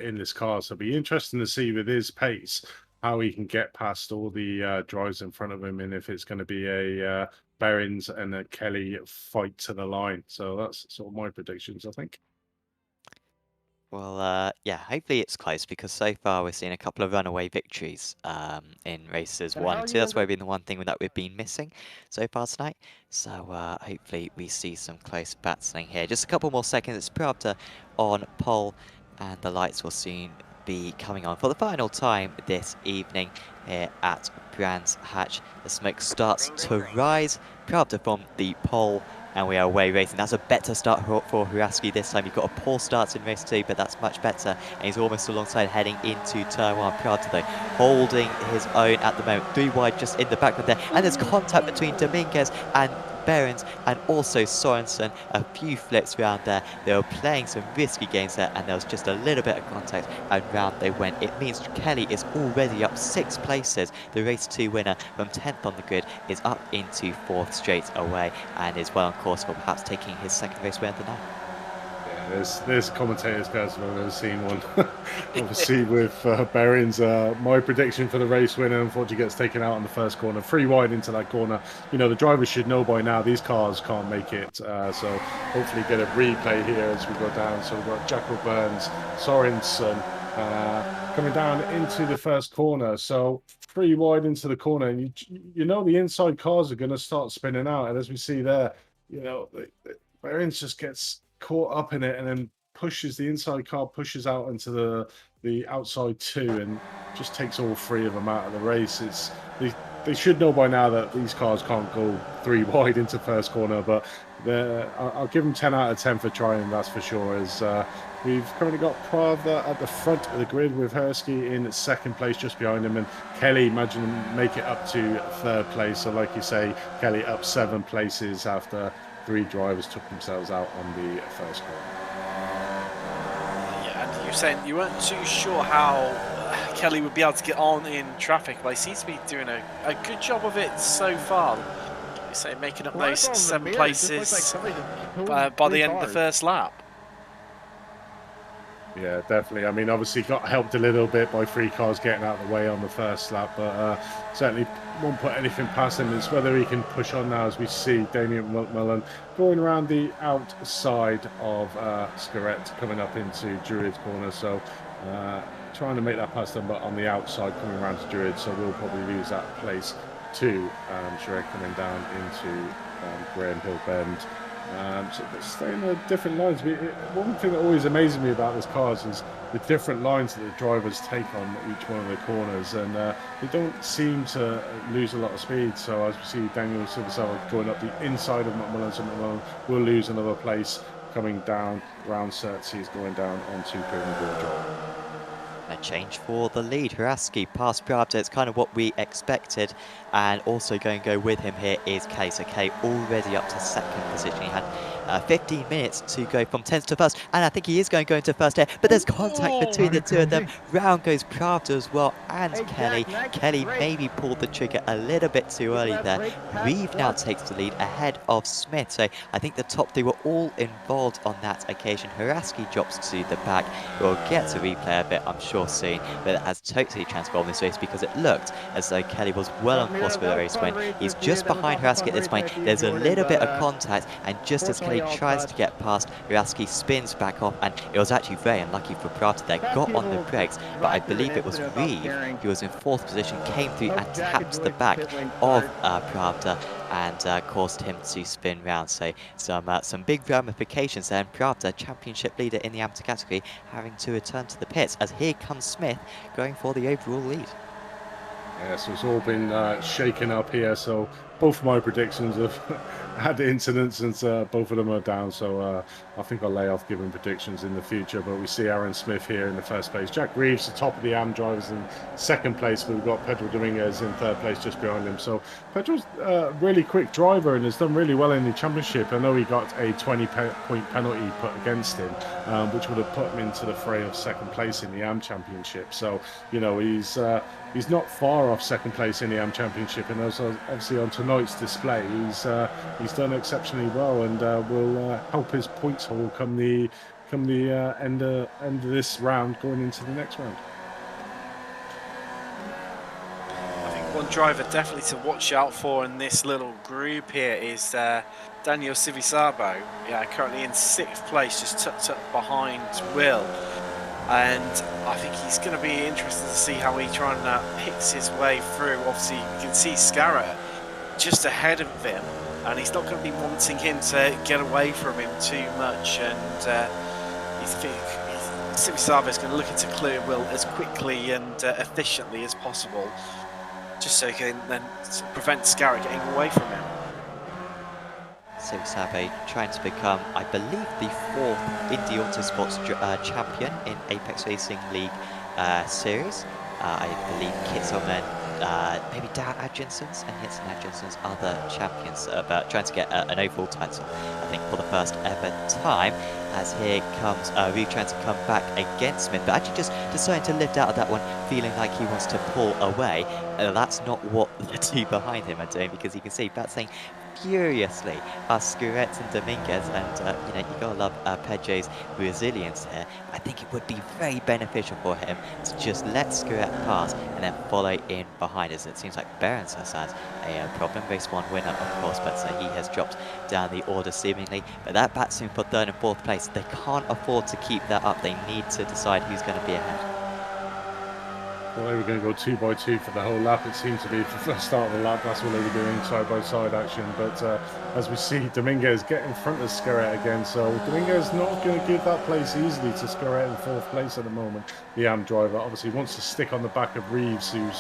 in this car, so it'll be interesting to see with his pace how he can get past all the drivers in front of him, and if it's going to be a Behrens and a Kelly fight to the line. So that's sort of my predictions, I think. Well, yeah, hopefully it's close because so far we're seeing a couple of runaway victories in races 1 and 2. That's probably been the one thing that we've been missing so far tonight. So hopefully we see some close battling here. Just a couple more seconds. It's Pravda on pole, and the lights will soon be coming on for the final time this evening here at Brands Hatch. The smoke starts to rise. Pravda from the pole, and we are away racing. That's a better start for Huraski this time. You've got a poor start in race 2, but that's much better. And he's almost alongside heading into turn 1. Pravda though, holding his own at the moment. 3 wide just in the background there. And there's contact between Dominguez and Behrens and also Sorensen. A few flips around there. They were playing some risky games there, and there was just a little bit of contact, and round they went. It means Kelly is already up 6 places. The race 2 winner from 10th on the grid is up into 4th straight away, and is well on course for perhaps taking his 2nd race win of the night. There's commentators guys I've ever seen one. Obviously with Behrens, my prediction for the race winner unfortunately gets taken out on the first corner, 3 wide into that corner. You know, the drivers should know by now these cars can't make it, so hopefully get a replay here as we go down. So we've got Jackal Burns, Sorensen coming down into the first corner, so 3 wide into the corner, and you know the inside cars are going to start spinning out, and as we see there, you know, Behrens just gets caught up in it and then pushes the inside car, pushes out into the outside 2, and just takes all 3 of them out of the race. They should know by now that these cars can't go 3 wide into first corner, but I'll give them 10 out of 10 for trying, that's for sure. As we've currently got Pravda at the front of the grid with Huraski in 2nd place just behind him, and Kelly, imagine him make it up to 3rd place. So like you say, Kelly up 7 places after 3 drivers took themselves out on the first corner. Yeah, and you were saying you weren't too sure how Kelly would be able to get on in traffic, but he seems to be doing a good job of it so far. You say making up those 7 places by the end of the first lap. Yeah, definitely. I mean, obviously got helped a little bit by 3 cars getting out of the way on the first lap, but certainly won't put anything past him. It's whether he can push on now, as we see Damien Mullen going around the outside of Scarrett, coming up into Druid corner. So trying to make that past them, but on the outside coming around to Druid, so we'll probably lose that place to Shrek coming down into Graham Hill Bend. So they're staying on different lines. One thing that always amazes me about this cars is the different lines that the drivers take on each one of the corners, and they don't seem to lose a lot of speed. So as we see Daniel Silversell going up the inside of McMullen, so McMullen will lose another place coming down round certs. He's going down onto Pyramid Drive. A change for the lead. Huraski past Pravda. It's kind of what we expected. And also going to go with him here is Kay. So Kay already up to 2nd position. He had 15 minutes to go from 10th to 1st. And I think he is going to go into 1st here. But there's contact between the 2 of them. Round goes Pravda as well. And Kelly. Kelly maybe pulled the trigger a little bit too early there. Reeve now takes the lead ahead of Smith. So I think the top 3 were all involved on that occasion. Huraski drops to the back. We'll get to replay a bit, I'm sure, soon, but it has totally transformed this race because it looked as though Kelly was well on course for the race win. He's just behind Huraski at this point. There's a little bit of contact, and just as Kelly tries to get past, Huraski spins back off, and it was actually very unlucky for Pravda there. Got on the brakes, but I believe it was Reeve who was in 4th position, came through and tapped the back of Pravda and caused him to spin round. So some big ramifications there, and Pravda, championship leader in the amateur category, having to return to the pits as here comes Smith going for the overall lead. Yeah, so it's all been shaken up here. So both of my predictions have had incidents, and both of them are down. So I think I'll lay off giving predictions in the future. But we see Aaron Smith here in the 1st place. Jack Reeves, the top of the AM drivers, in 2nd place. But we've got Pedro Dominguez in 3rd place just behind him. So Pedro's a really quick driver and has done really well in the championship. I know he got a 20-point penalty put against him, which would have put him into the fray of 2nd place in the AM championship. So, you know, he's not far off 2nd place in the AM championship, and also obviously on tonight's display he's done exceptionally well, and will help his points haul come the end of this round going into the next round. I think one driver definitely to watch out for in this little group here is Daniel Civisabo. Yeah, currently in 6th place, just tucked up behind Will. And I think he's going to be interested to see how he tries and picks his way through. Obviously, you can see Scarrett just ahead of him, and he's not going to be wanting him to get away from him too much. And Civisavo is going to look into clear Will as quickly and efficiently as possible, just so he can then prevent Scarrett getting away from him. Civisavo trying to become, I believe, the 4th Indy Autosports champion in Apex Racing League series. I believe Kitzelman, maybe Darren Adjinson's and Hitson Adjinson's other champions, but trying to get an overall title, I think, for the first ever time. As here comes Reeve trying to come back against Smith, but actually just deciding to lift out of that one, feeling like he wants to pull away. That's not what the two behind him are doing, because you can see battling furiously are Scuret and Dominguez, and you know, you gotta love Pedro's resilience here. I think it would be very beneficial for him to just let Scuret pass and then follow in behind us. It seems like Behrens has had a problem. Race 1 winner, of course, but he has dropped down the order seemingly. But that bats him for 3rd and 4th place. They can't afford to keep that up. They need to decide who's going to be ahead. Well, they were going to go 2 by 2 for the whole lap. It seemed to be for the start of the lap. That's what they were doing, side by side action. But as we see, Dominguez get in front of Scarrett again. So Dominguez not going to give that place easily to Scarrett in 4th place at the moment. The AM driver obviously wants to stick on the back of Reeves, who's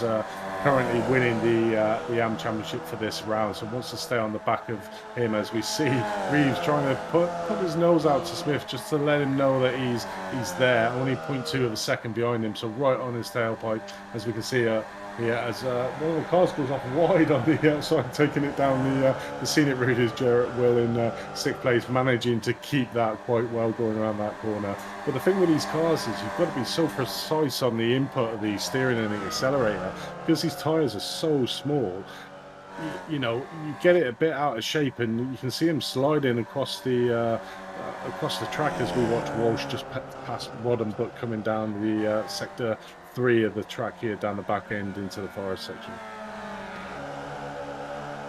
currently winning the AM championship for this round. So wants to stay on the back of him, as we see Reeves trying to put his nose out to Smith just to let him know that he's there. Only 0.2 of a second behind him, so right on his tailpipe. As we can see as one of the cars goes off wide on the outside, taking it down the scenic route, is Jarrett Will in 6th place, managing to keep that quite well going around that corner. But the thing with these cars is you've got to be so precise on the input of the steering and the accelerator, because these tyres are so small. You know, you get it a bit out of shape, and you can see him sliding across the track as we watch Walsh just past Rod and Buck coming down the sector 3 of the track here, down the back end into the forest section.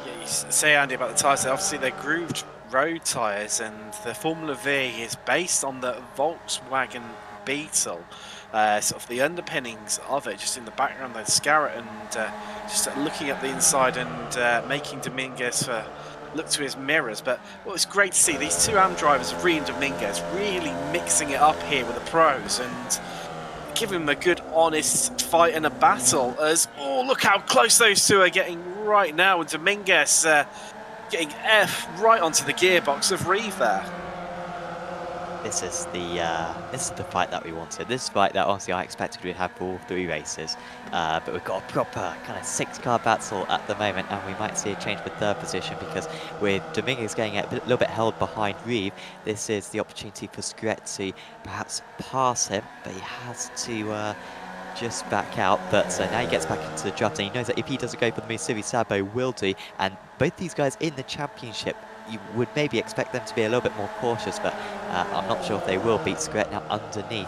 Yeah, you say, Andy, about the tyres. Obviously, they're grooved road tyres, and the Formula V is based on the Volkswagen Beetle. Sort of the underpinnings of it, just in the background, there's Scarrett, and just looking at the inside and making Dominguez look to his mirrors. But well, it's great to see these two AM drivers, Reed and Dominguez, really mixing it up here with the pros and giving them a good, honest fight and a battle. As look how close those two are getting right now, and Dominguez getting F right onto the gearbox of Reeve there. This is the fight that we wanted. This fight that honestly I expected we'd have for all 3 races, but we've got a proper kind of 6-car battle at the moment, and we might see a change for 3rd position, because with Dominguez getting a little bit held behind Reeve, this is the opportunity for Scuret to perhaps pass him, but he has to just back out. But now he gets back into the draft, and he knows that if he doesn't go for the move, Civisavo will do, and both these guys in the championship, you would maybe expect them to be a little bit more cautious, but I'm not sure if they will beat Scuret now underneath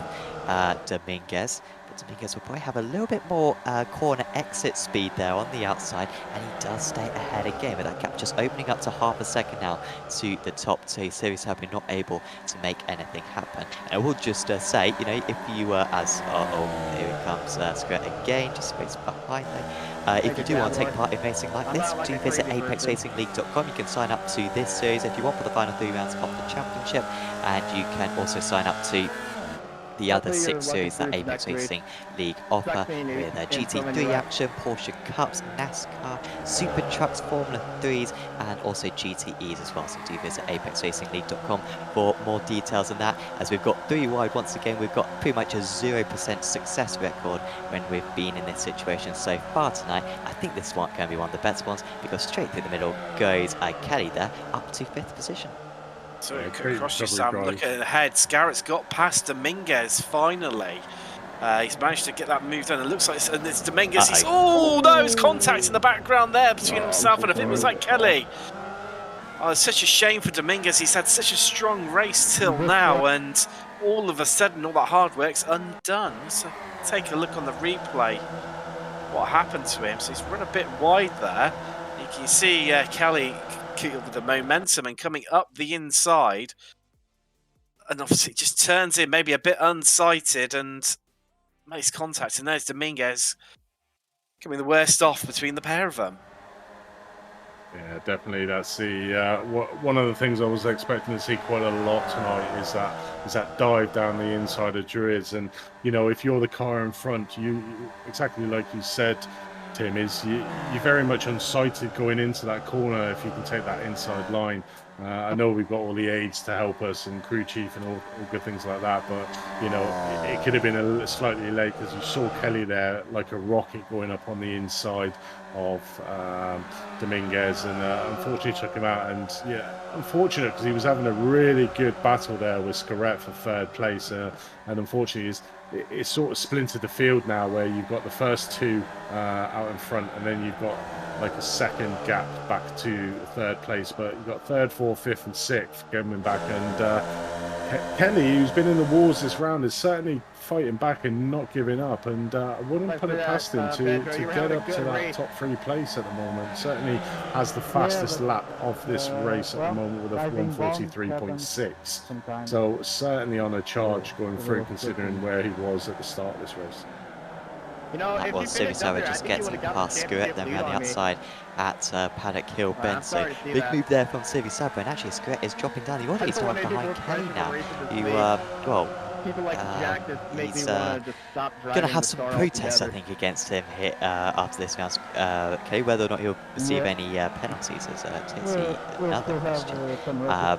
Dominguez. But Dominguez will probably have a little bit more corner exit speed there on the outside, and he does stay ahead again, with that gap just opening up to half a second now to the top 2. Civisavo not able to make anything happen. And I will just say, you know, if you were here comes Scuret again, just space behind them. If you do want to take part in racing like this, do visit apexracingleague.com. You can sign up to this series if you want for the final 3 rounds of the championship, and you can also sign up to the other 6 series that Apex Racing League offer, with GT3 action, Porsche Cups, NASCAR, Super Trucks, Formula 3s, and also GTEs as well. So do visit apexracingleague.com for more details on that. As we've got 3 wide once again, we've got pretty much a 0% success record when we've been in this situation so far tonight. I think this one going to be one of the better ones, because straight through the middle goes Kelly there, up to 5th position. So across your Sam, looking ahead, Scarrett's got past Dominguez finally. He's managed to get that move done. It looks like it's Dominguez. He's, no, it's contact in the background there between himself and I think it was like Kelly. Oh, it's such a shame for Dominguez. He's had such a strong race till now, and all of a sudden all that hard work's undone. So take a look on the replay what happened to him. So he's run a bit wide there. You can see Kelly with the momentum and coming up the inside. And obviously just turns in maybe a bit unsighted and makes contact. And there's Dominguez coming the worst off between the pair of them. Yeah, definitely. That's the one of the things I was expecting to see quite a lot tonight is that dive down the inside of Druids. And you know, if you're the car in front, you exactly like you said, Tim, is you're very much unsighted going into that corner if you can take that inside line. I know we've got all the aids to help us and crew chief and all good things like that, but you know, it could have been slightly late because you saw Kelly there like a rocket going up on the inside of Dominguez, and unfortunately took him out. And yeah, unfortunate because he was having a really good battle there with Scarrett for third place, and unfortunately it's sort of splintered the field now, where you've got the first two out in front, and then you've got like a second gap back to third place, but you've got third, fourth, fifth and sixth coming back. And Kelly, who's been in the wars this round, is certainly fighting back and not giving up, and I wouldn't put it past him to get up to that top 3 place at the moment. Certainly has the fastest lap of this race at the moment with a 1:43.6, so certainly on a charge going through, considering where he was at the start of this race. You know, that was Sumisawa just gets him past Scarrett, then around the outside at Paddock Hill Bend. So big move there from Sumisawa, and actually Scarrett is dropping down the order. He's time behind Kelly now. He's going to have some protests, I think, against him here after this round. Okay, whether or not he'll receive any penalties is another question.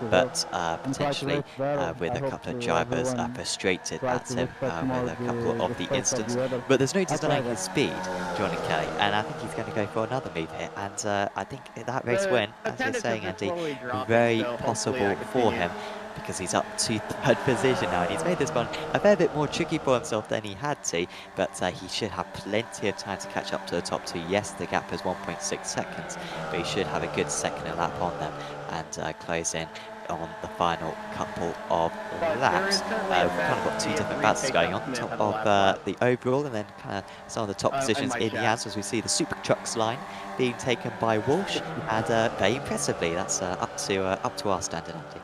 But potentially with a couple of drivers frustrated at him with a couple of the incidents. But there's no denying his speed, Jordan Kelly, and I think he's going to go for another move here. And I think that race win, as you're saying, Andy, very possible for him, because he's up to third position now, and he's made this one a fair bit more tricky for himself than he had to, but he should have plenty of time to catch up to the top 2. Yes, the gap is 1.6 seconds, but he should have a good second lap on them and close in on the final couple of laps. We've kind of got 2 different battles going on, top of the overall, and then kind of some of the top positions in the ads, as we see the Super Trucks line being taken by Walsh, and very impressively, that's up to our standard, Andy.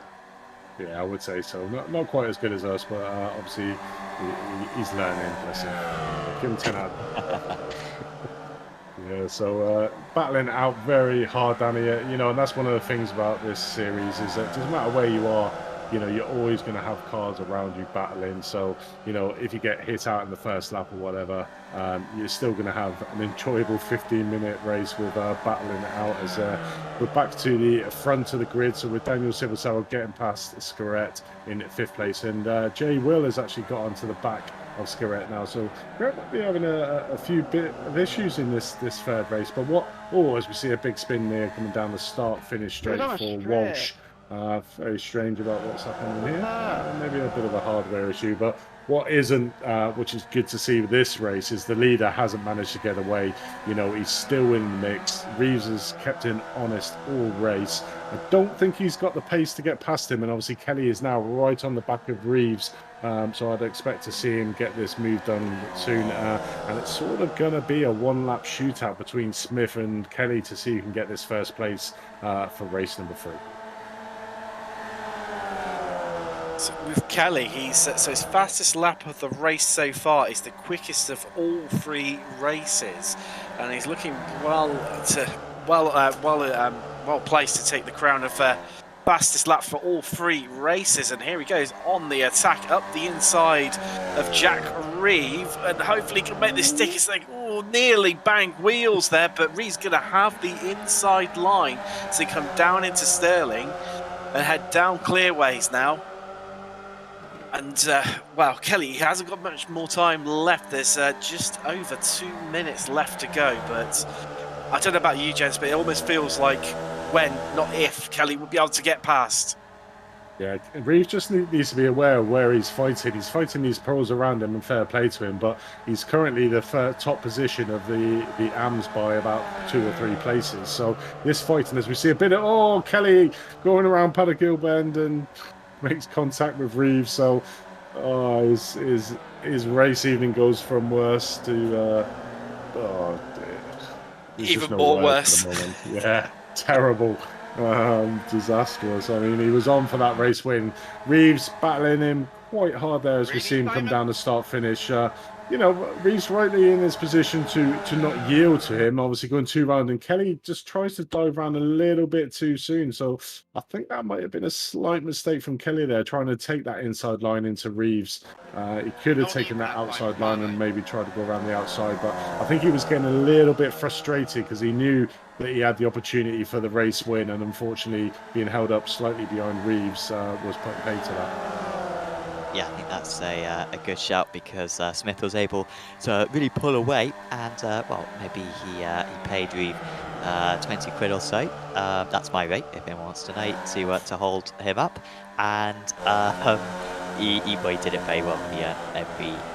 Yeah, I would say so. Not quite as good as us, but obviously he's learning. Bless him. Give him 10 out. Yeah, so battling out very hard down here, you know, and that's one of the things about this series, is that it doesn't matter where you are, you know, you're always going to have cars around you battling. So, you know, if you get hit out in the first lap or whatever, you're still going to have an enjoyable 15-minute race with battling out. As we're back to the front of the grid, so with Daniel Silversaddle getting past Scarrett in 5th place, and Jay Will has actually got onto the back of Scarrett now, so we're might be having a few bit of issues in this third race. But as we see a big spin there coming down the start-finish straight for Walsh. Very strange about what's happening here. Maybe a bit of a hardware issue, but what isn't, which is good to see with this race, is the leader hasn't managed to get away. You know, he's still in the mix. Reeves has kept him honest all race. I don't think he's got the pace to get past him, and obviously Kelly is now right on the back of Reeves. So I'd expect to see him get this move done soon, and it's sort of going to be a 1-lap shootout between Smith and Kelly to see who can get this first place for race number 3. So with Kelly, so his fastest lap of the race so far is the quickest of all 3 races, and he's looking well placed to take the crown of fastest lap for all 3 races. And here he goes on the attack up the inside of Jack Reeve, and hopefully he can make this stick. It's like, oh, nearly banged wheels there, but Reeve's going to have the inside line to come down into Sterling and head down Clearways now. And, well, Kelly, he hasn't got much more time left. There's just over 2 minutes left to go. But I don't know about you, gents, but it almost feels like when, not if, Kelly will be able to get past. Yeah, Reeves just needs to be aware of where he's fighting. He's fighting these pros around him, and fair play to him, but he's currently the top position of the AMs by about 2 or 3 places. So this fighting, as we see a bit of, Kelly going around Paddock Hill Bend and makes contact with Reeves. So his race evening goes from worse to even more worse. Yeah, terrible. Disastrous. I mean, he was on for that race win. Reeves battling him quite hard there as we see him come down the start finish. You know, Reeves rightly in his position to not yield to him, obviously going 2 rounds, and Kelly just tries to dive around a little bit too soon. So I think that might have been a slight mistake from Kelly there, trying to take that inside line into Reeves. He could have taken that outside line and maybe tried to go around the outside, but I think he was getting a little bit frustrated because he knew that he had the opportunity for the race win, and unfortunately being held up slightly behind Reeves was putting pay to that. Yeah, I think that's a good shout because Smith was able to really pull away, and well, maybe he paid Reeve 20 quid or so. That's my rate if anyone wants to know, to hold him up, and he did it very well. He earned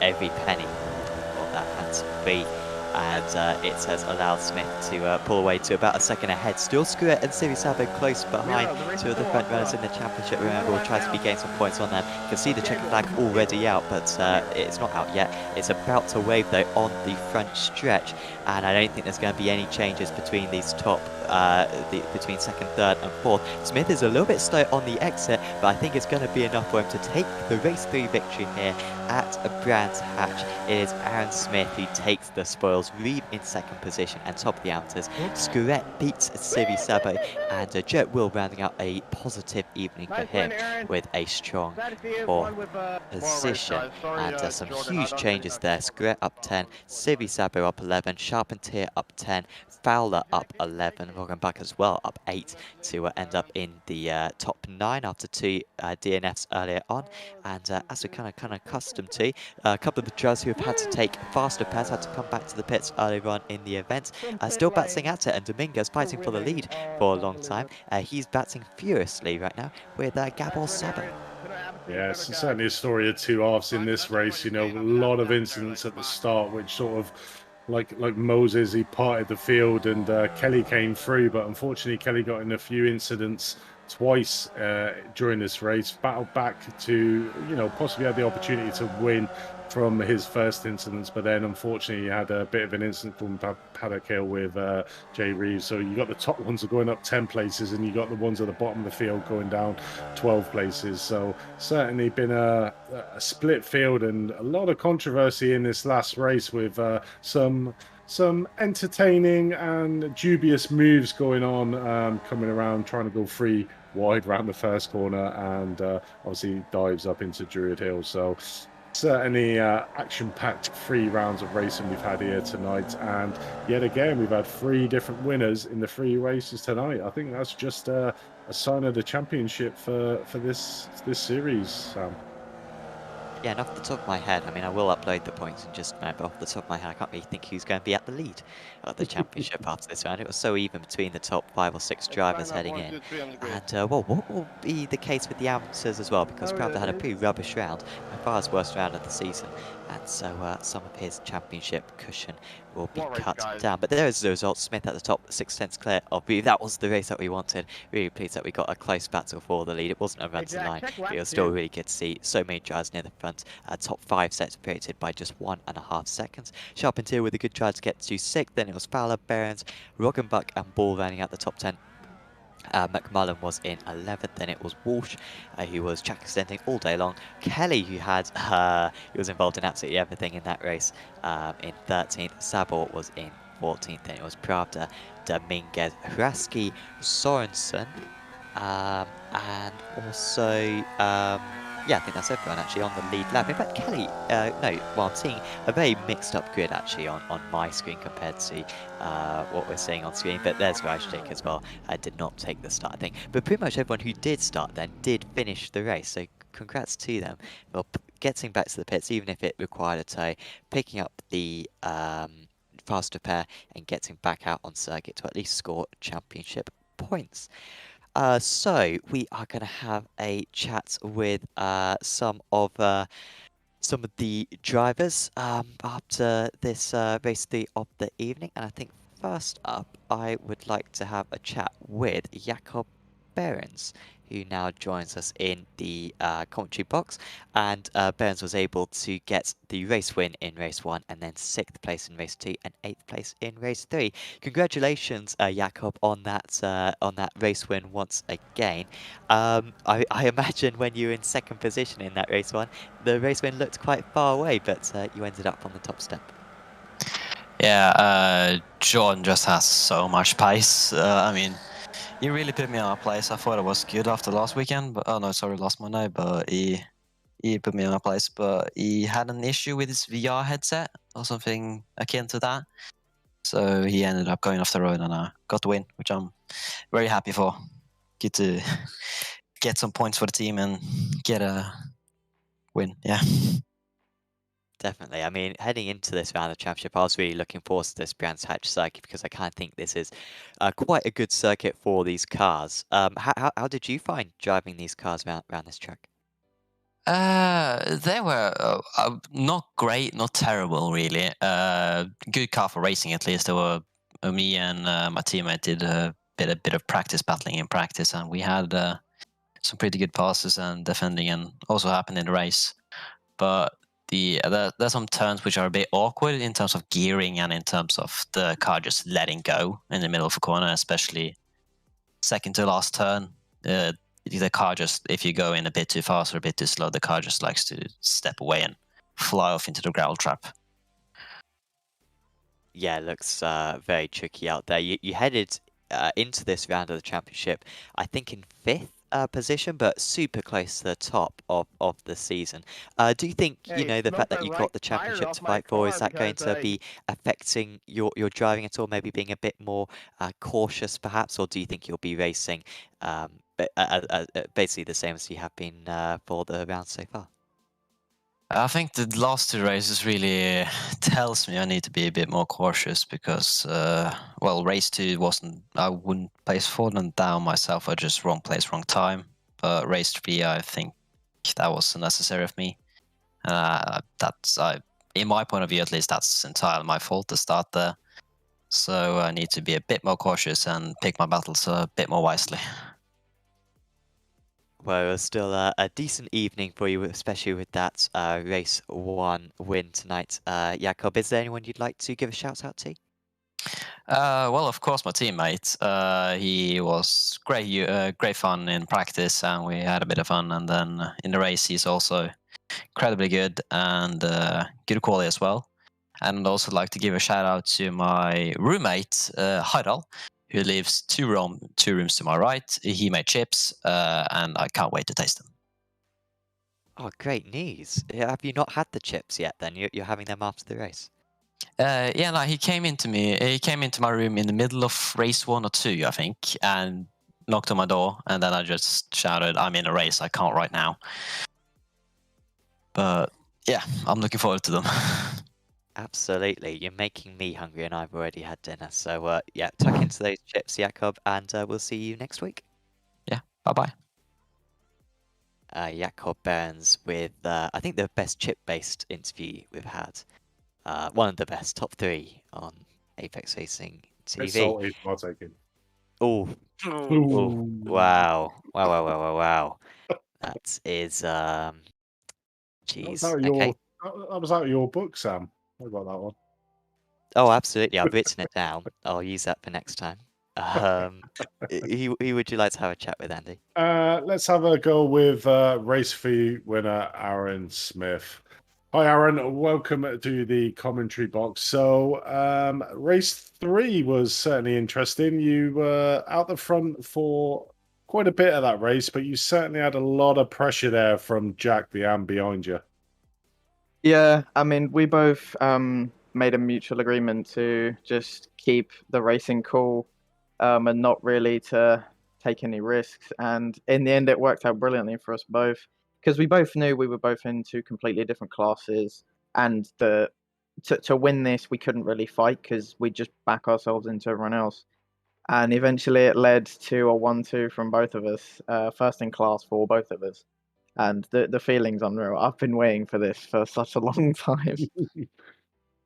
every penny of that handsome fee. And it has allowed Smith to pull away to about a second ahead. Still Skuret and Siri Sabo close behind two of the front runners in the championship. Remember, we'll try to be getting some points on them. You can see the checkered flag already out, but it's not out yet. It's about to wave though on the front stretch, and I don't think there's going to be any changes between these top, between second, third, and fourth. Smith is a little bit slow on the exit, but I think it's going to be enough for him to take the race 3 victory here at Brands Hatch. It is Aaron Smith who takes the spoils. Reeve in second position and top of the amateurs. Skuret beats Siri Sabo, and Jet Will rounding out a positive evening for him with a strong 4th position. And some huge changes there. Skuret up 10, Siri Sabo up 11, Charpentier up 10, Fowler up 11, Roggenbach as well up 8 to end up in the top 9 after 2 DNFs earlier on. And as we're kind of accustomed to, a couple of the drivers who have had to take faster pairs had to come back to the pits earlier on in the event. Still batting at it, and Dominguez fighting for the lead for a long time. He's batting furiously right now with Gabor Sabo. Yeah, it's certainly a story of 2 halves in this race. You know, a lot of incidents at the start, which sort of, like Moses, he parted the field, and Kelly came through, but unfortunately Kelly got in a few incidents twice during this race, battled back to, you know, possibly had the opportunity to win from his first incidents, but then unfortunately he had a bit of an incident from Paddock Hill with Jay Reeves. So you got the top ones are going up 10 places, and you got the ones at the bottom of the field going down 12 places. So certainly been a split field and a lot of controversy in this last race with some entertaining and dubious moves going on, coming around trying to go 3 wide round the first corner, and obviously dives up into Druid Hill. So certainly action-packed 3 rounds of racing we've had here tonight, and yet again we've had 3 different winners in the 3 races tonight. I think that's just a sign of the championship for this series, Sam. Yeah, and off the top of my head, I mean, I will upload the points in just a moment, but off the top of my head, I can't really think who's going to be at the lead of the championship after this round. It was so even between the top 5 or 6 drivers heading in. And, well, what will be the case with the amateurs as well? Because Pravda had a pretty rubbish round, by far his worst round of the season. And so some of his championship cushion will be cut down. But there is the result. Smith at the top, 6/10 clear of B. That was the race that we wanted. Really pleased that we got a close battle for the lead. It wasn't a run to line, but it was still really good to see so many drivers near the front. Top 5 separated by just 1.5 seconds. Charpentier with a good try to get to 6th. Then it was Fowler, Behrens, Roggenbach and Ball rounding out the top 10. McMullen was in 11th, then it was Walsh, who was track extending all day long. Kelly, who he was involved in absolutely everything in that race, in 13th. Sabor was in 14th, then it was Pravda, Dominguez, Hraski, Sorensen, and also, yeah, I think that's everyone actually on the lead lap. In fact, Kelly, I'm seeing a very mixed up grid actually on my screen compared to what we're seeing on screen. But there's Rajdik as well. Did not take the start, I think. But pretty much everyone who did start then did finish the race. So congrats to them. Well, getting back to the pits, even if it required a tow, picking up the faster pair and getting back out on circuit to at least score championship points. So we are going to have a chat with some of the drivers after this race 3 of the evening, and I think first up I would like to have a chat with Jakob Behrens, who now joins us in the commentary box. And Burns was able to get the race win in race 1, and then 6th place in race 2, and 8th place in race 3. Congratulations, Jakob, on that race win once again. I imagine when you were in 2nd position in that race 1, the race win looked quite far away, but you ended up on the top step. Yeah, John just has so much pace. I mean, he really put me on a place. I thought it was good after last weekend, but last Monday. But he put me on a place. But he had an issue with his VR headset or something akin to that. So he ended up going off the road and got the win, which I'm very happy for. Get to get some points for the team and get a win. Yeah. Definitely. I mean, heading into this round of championship, I was really looking forward to this Brands Hatch circuit because I kind of think this is quite a good circuit for these cars. How did you find driving these cars around this track? They were not great, not terrible, really. Good car for racing, at least. There were me and my teammate did a bit of practice battling in practice, and we had some pretty good passes and defending, and also happened in the race. But there's some turns which are a bit awkward in terms of gearing and in terms of the car just letting go in the middle of a corner, especially second to last turn. The car just, if you go in a bit too fast or a bit too slow, the car just likes to step away and fly off into the gravel trap. Yeah, it looks very tricky out there. You headed into this round of the championship, I think in 5th position, but super close to the top of the season. Do you think, the fact that you got the championship to fight for, is that going to be affecting your driving at all, maybe being a bit more cautious perhaps, or do you think you'll be racing basically the same as you have been for the round so far? I think the last 2 races really tells me I need to be a bit more cautious because, race 2 I wouldn't place fallen down myself. I just wrong place, wrong time. But race 3, I think that was necessary of me. In my point of view, at least, that's entirely my fault to start there. So I need to be a bit more cautious and pick my battles a bit more wisely. Well, it was still a decent evening for you, especially with that race 1 win tonight. Jakob, is there anyone you'd like to give a shout out to? Of course, my teammate. He was great fun in practice, and we had a bit of fun. And then in the race, he's also incredibly good and good quality as well. And I'd also like to give a shout out to my roommate, Harald, who lives 2 rooms to my right. He made chips, and I can't wait to taste them. Oh, great news. Have you not had the chips yet then? You're having them after the race? He came into my room in the middle of race 1 or 2, I think, and knocked on my door, and then I just shouted, "I'm in a race, I can't right now." But yeah, I'm looking forward to them. Absolutely. You're making me hungry and I've already had dinner. So yeah, tuck into those chips, Jakob, and we'll see you next week. Yeah, bye-bye. Jakob Burns with, I think, the best chip-based interview we've had. One of the best, top 3 on Apex Racing TV. It's salty, I'll take it. Oh, wow. That is, jeez. Okay. That was out of your book, Sam. What about that one? Oh, absolutely. I've written it down. I'll use that for next time. Who would you like to have a chat with, Andy? Let's have a go with race 3 winner Aaron Smith. Hi, Aaron. Welcome to the commentary box. So, race 3 was certainly interesting. You were out the front for quite a bit of that race, but you certainly had a lot of pressure there from Jack the Am behind you. Yeah, I mean, we both made a mutual agreement to just keep the racing cool and not really to take any risks. And in the end, it worked out brilliantly for us both because we both knew we were both in 2 completely different classes. And to win this, we couldn't really fight because we'd just back ourselves into everyone else. And eventually it led to a 1-2 from both of us, first in class for both of us. And the feeling's unreal. I've been waiting for this for such a long time.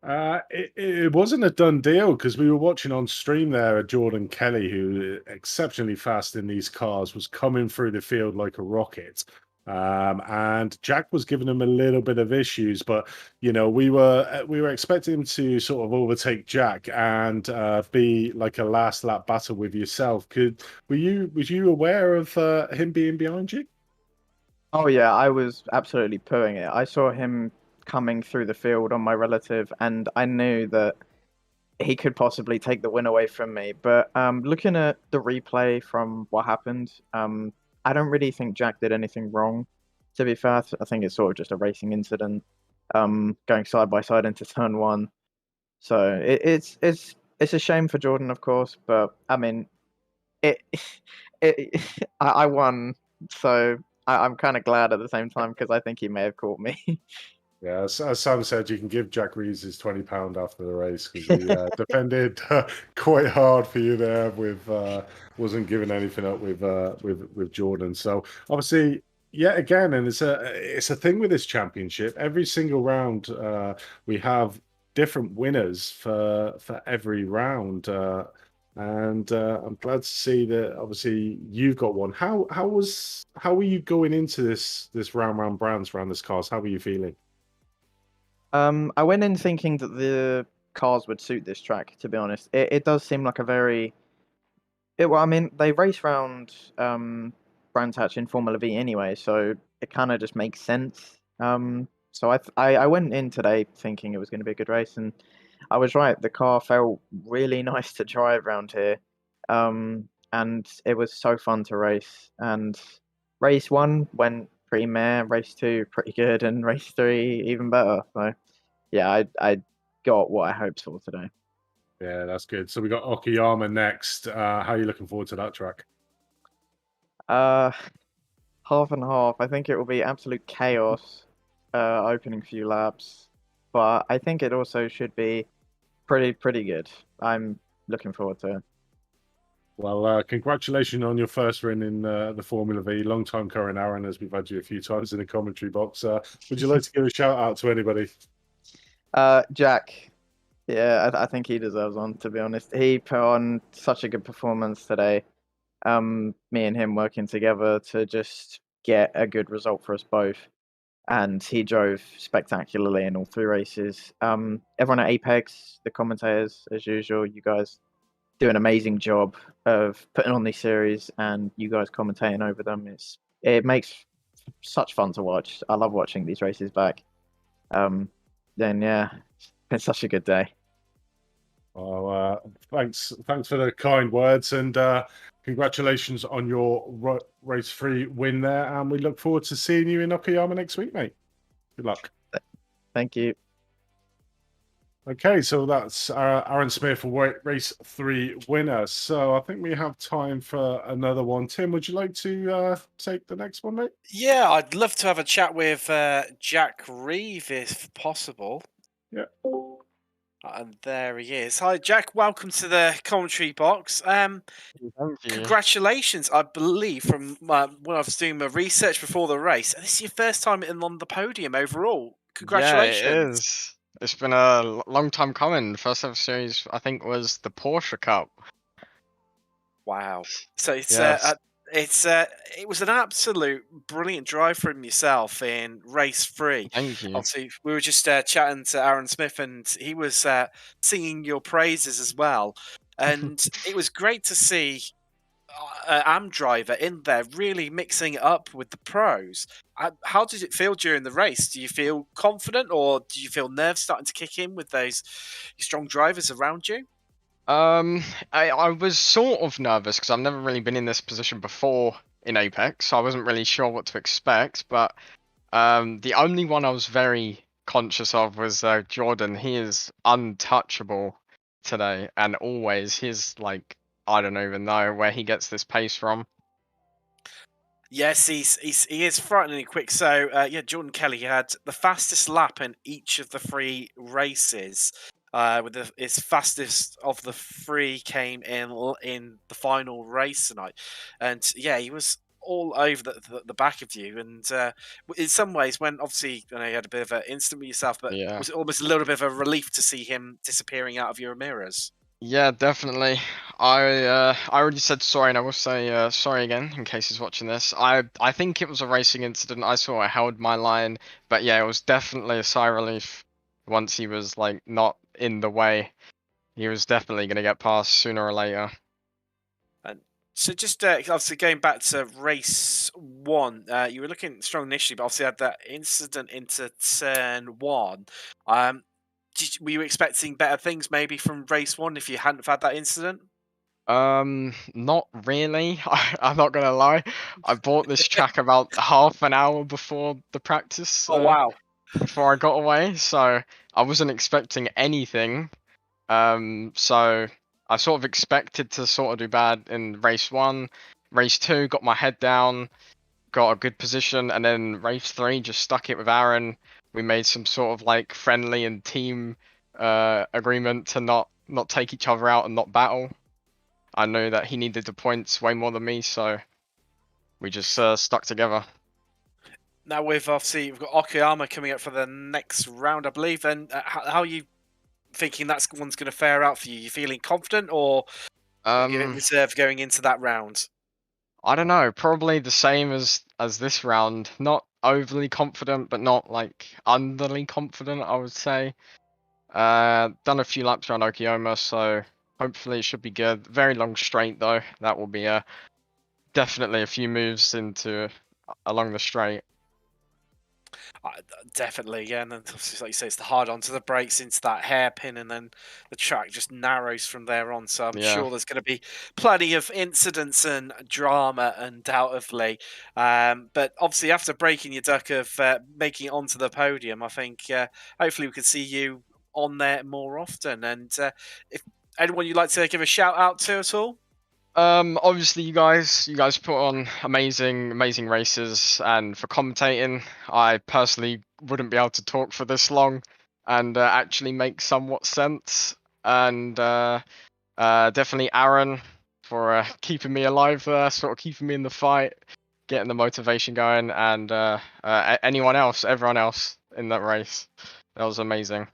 It wasn't a done deal because we were watching on stream there. Jordan Kelly, who exceptionally fast in these cars, was coming through the field like a rocket. And Jack was giving him a little bit of issues, but we were expecting him to sort of overtake Jack and be like a last lap battle with yourself. Was you aware of him being behind you? Oh yeah, I was absolutely pooing it. I saw him coming through the field on my relative, and I knew that he could possibly take the win away from me. But looking at the replay from what happened, I don't really think Jack did anything wrong. To be fair, I think it's sort of just a racing incident, going side by side into turn one. So it's a shame for Jordan, of course, but I mean, it, I won, so I'm kind of glad at the same time because I think he may have caught me. Yeah, as Sam said, you can give Jack Reeves his £20 after the race because he defended quite hard for you there. With wasn't giving anything up with Jordan. So obviously, yet again, and it's a thing with this championship. Every single round, we have different winners for every round. And I'm glad to see that obviously you've got one. How were you going into this round brands around this cars? How were you feeling? I went in thinking that the cars would suit this track. To be honest, it does seem like a very well, I mean, they race round Brands Hatch in Formula V anyway, so it kind of just makes sense. So I went in today thinking it was going to be a good race, and I was right. The car felt really nice to drive around here, and it was so fun to race. And race one went pretty meh, race two pretty good, and race three even better. So yeah, I got what I hoped for today. Yeah, that's good. So we got Okayama next. How are you looking forward to that track? Half and half. I think it will be absolute chaos, opening few laps, but I think it also should be pretty good. I'm looking forward to it. Well, congratulations on your first win in the Formula V. Long time current Aaron, as we've had you a few times in the commentary box. Would you like to give a shout out to anybody? Jack. Yeah, I think he deserves one, to be honest. He put on such a good performance today. Me and him working together to just get a good result for us both. And he drove spectacularly in all three races. Everyone at Apex, the commentators, as usual, you guys do an amazing job of putting on these series and you guys commentating over them. It makes such fun to watch. I love watching these races back. Then yeah, it's been such a good day. Well, thanks for the kind words, and congratulations on your race 3 win there. And we look forward to seeing you in Okayama next week, mate. Good luck. Thank you. Okay, so that's Aaron Smith, race 3 winner. So I think we have time for another one. Tim, would you like to take the next one, mate? Yeah, I'd love to have a chat with Jack Reeve if possible. Yeah. And there he is. Hi, Jack. Welcome to the commentary box. Thank you. Congratulations, I believe, from when I was doing my research before the race. This is your first time on the podium overall. Congratulations. Yeah, it is. It's been a long time coming. First ever series, I think, was the Porsche Cup. Wow. So it's Yes. it was an absolute brilliant drive from yourself in race 3. Thank you. Obviously, we were just chatting to Aaron Smith, and he was singing your praises as well. And it was great to see Am driver in there really mixing it up with the pros. How did it feel during the race? Do you feel confident, or do you feel nerves starting to kick in with those strong drivers around you? I was sort of nervous because I've never really been in this position before in Apex, so I wasn't really sure what to expect. But the only one I was very conscious of was Jordan. He is untouchable today, and always. He's like, I don't even know where he gets this pace from. Yes, he is frighteningly quick. So yeah, Jordan Kelly had the fastest lap in each of the 3 races. With his fastest of the 3 came in the final race tonight, and yeah, he was all over the back of you. And in some ways, when obviously you had a bit of an incident with yourself, but was it almost a little bit of a relief to see him disappearing out of your mirrors? Yeah, definitely. I already said sorry, and I will say sorry again in case he's watching this. I think it was a racing incident. I saw I held my line, but yeah, it was definitely a sigh of relief once he was like not in the way. He was definitely going to get past sooner or later. And so just obviously going back to race 1, you were looking strong initially, but obviously had that incident into turn 1. Were you expecting better things maybe from race 1 if you hadn't had that incident? Not really. I'm not gonna lie. I bought this track about half an hour before the practice. Oh wow! Before I got away, so I wasn't expecting anything. So I sort of expected to sort of do bad in race 1. Race 2, got my head down, got a good position, and then race 3 just stuck it with Aaron. We made some sort of like friendly and team agreement to not take each other out and not battle. I knew that he needed the points way more than me, so we just stuck together. Now we've got Okayama coming up for the next round, I believe. And how are you thinking that one's going to fare out for you? You feeling confident or a bit reserved going into that round? I don't know. Probably the same as this round. Not overly confident, but not like underly confident, I would say. Done a few laps around Okayama, so hopefully it should be good. Very long straight though. That will be definitely a few moves along the straight. Definitely, yeah. And then, like you say, it's the hard onto the brakes into that hairpin, and then the track just narrows from there on. So I'm sure there's going to be plenty of incidents and drama, undoubtedly. But obviously, after breaking your duck of making it onto the podium, I think hopefully we could see you on there more often. And if anyone you'd like to give a shout out to at all? Obviously you guys put on amazing races, and for commentating, I personally wouldn't be able to talk for this long and actually make somewhat sense. And definitely Aaron for keeping me alive there, sort of keeping me in the fight, getting the motivation going, and everyone else in that race. That was amazing.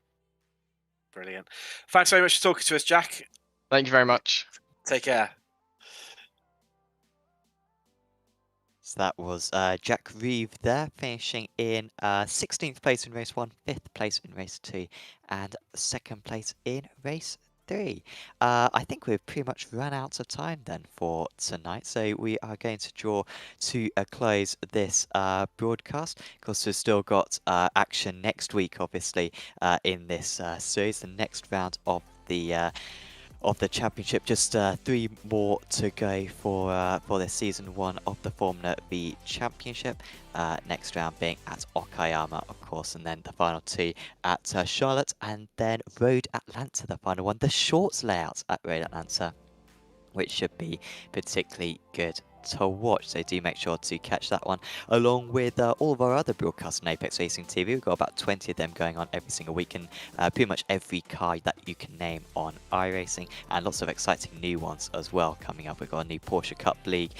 Brilliant. Thanks very much for talking to us, Jack. Thank you very much. Take care. So that was Jack Reeve there, finishing in 16th place in race 1, 5th place in race 2, and 2nd place in race 3. I think we've pretty much run out of time then for tonight, so we are going to draw to a close this broadcast. Of course, we've still got action next week, obviously, in this series, the next round of the championship. Just 3 more to go for the season 1 of the Formula V Championship. Next round being at Okayama, of course, and then the final 2 at Charlotte, and then Road Atlanta, the final one, the shorts layout at Road Atlanta, which should be particularly good to watch, so do make sure to catch that one along with all of our other broadcasts on Apex Racing TV. We've got about 20 of them going on every single week, and pretty much every car that you can name on iRacing, and lots of exciting new ones as well coming up. We've got a new Porsche Cup League,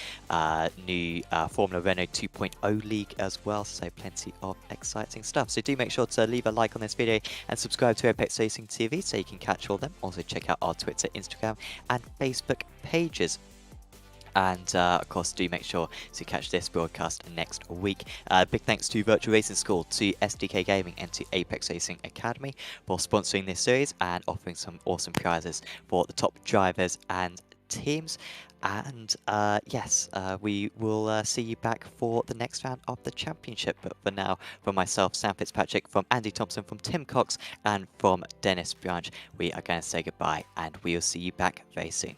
new Formula Renault 2.0 League as well, so plenty of exciting stuff. So do make sure to leave a like on this video and subscribe to Apex Racing TV so you can catch all of them. Also check out our Twitter, Instagram and Facebook pages. And of course, do make sure to catch this broadcast next week. Big thanks to Virtual Racing School, to SDK Gaming and to Apex Racing Academy for sponsoring this series and offering some awesome prizes for the top drivers and teams. And yes, we will see you back for the next round of the championship. But for now, from myself, Sam Fitzpatrick, from Andy Thompson, from Tim Cox and from Dennis Branch, we are going to say goodbye, and we will see you back very soon.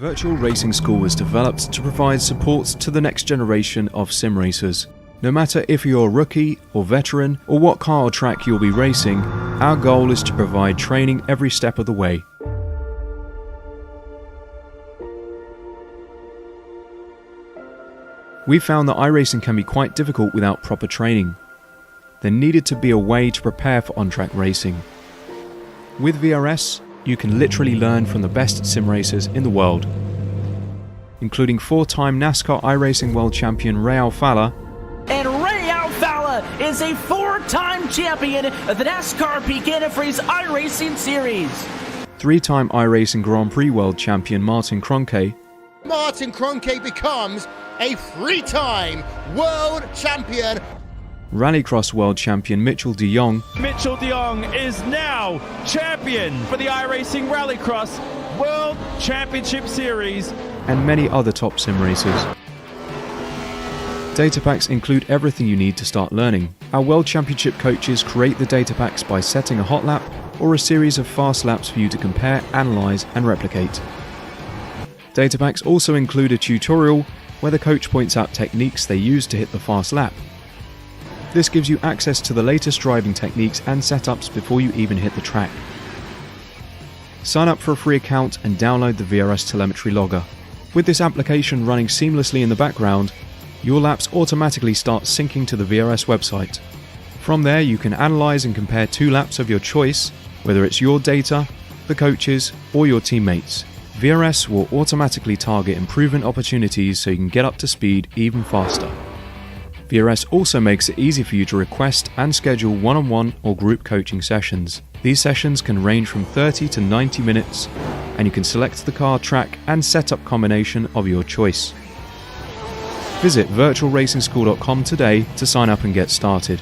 Virtual Racing School was developed to provide support to the next generation of sim racers. No matter if you're a rookie or veteran or what car or track you'll be racing, our goal is to provide training every step of the way. We found that iRacing can be quite difficult without proper training. There needed to be a way to prepare for on-track racing. With VRS, you can literally learn from the best sim racers in the world, including 4-time NASCAR iRacing World Champion Ray Alfala. And Ray Alfala is a 4-time champion of the NASCAR Peak Antifreeze iRacing Series. 3-time iRacing Grand Prix World Champion Martin Kroenke. Martin Kroenke becomes a 3-time world champion. Rallycross World Champion Mitchell de Jong. Mitchell de Jong is now champion for the iRacing Rallycross World Championship Series. And many other top sim racers. Data packs include everything you need to start learning. Our World Championship coaches create the data packs by setting a hot lap or a series of fast laps for you to compare, analyze, and replicate. Data packs also include a tutorial where the coach points out techniques they use to hit the fast lap. This gives you access to the latest driving techniques and setups before you even hit the track. Sign up for a free account and download the VRS telemetry logger. With this application running seamlessly in the background, your laps automatically start syncing to the VRS website. From there, you can analyze and compare 2 laps of your choice, whether it's your data, the coaches, or your teammates. VRS will automatically target improvement opportunities so you can get up to speed even faster. VRS also makes it easy for you to request and schedule one-on-one or group coaching sessions. These sessions can range from 30 to 90 minutes, and you can select the car, track, and setup combination of your choice. Visit virtualracingschool.com today to sign up and get started.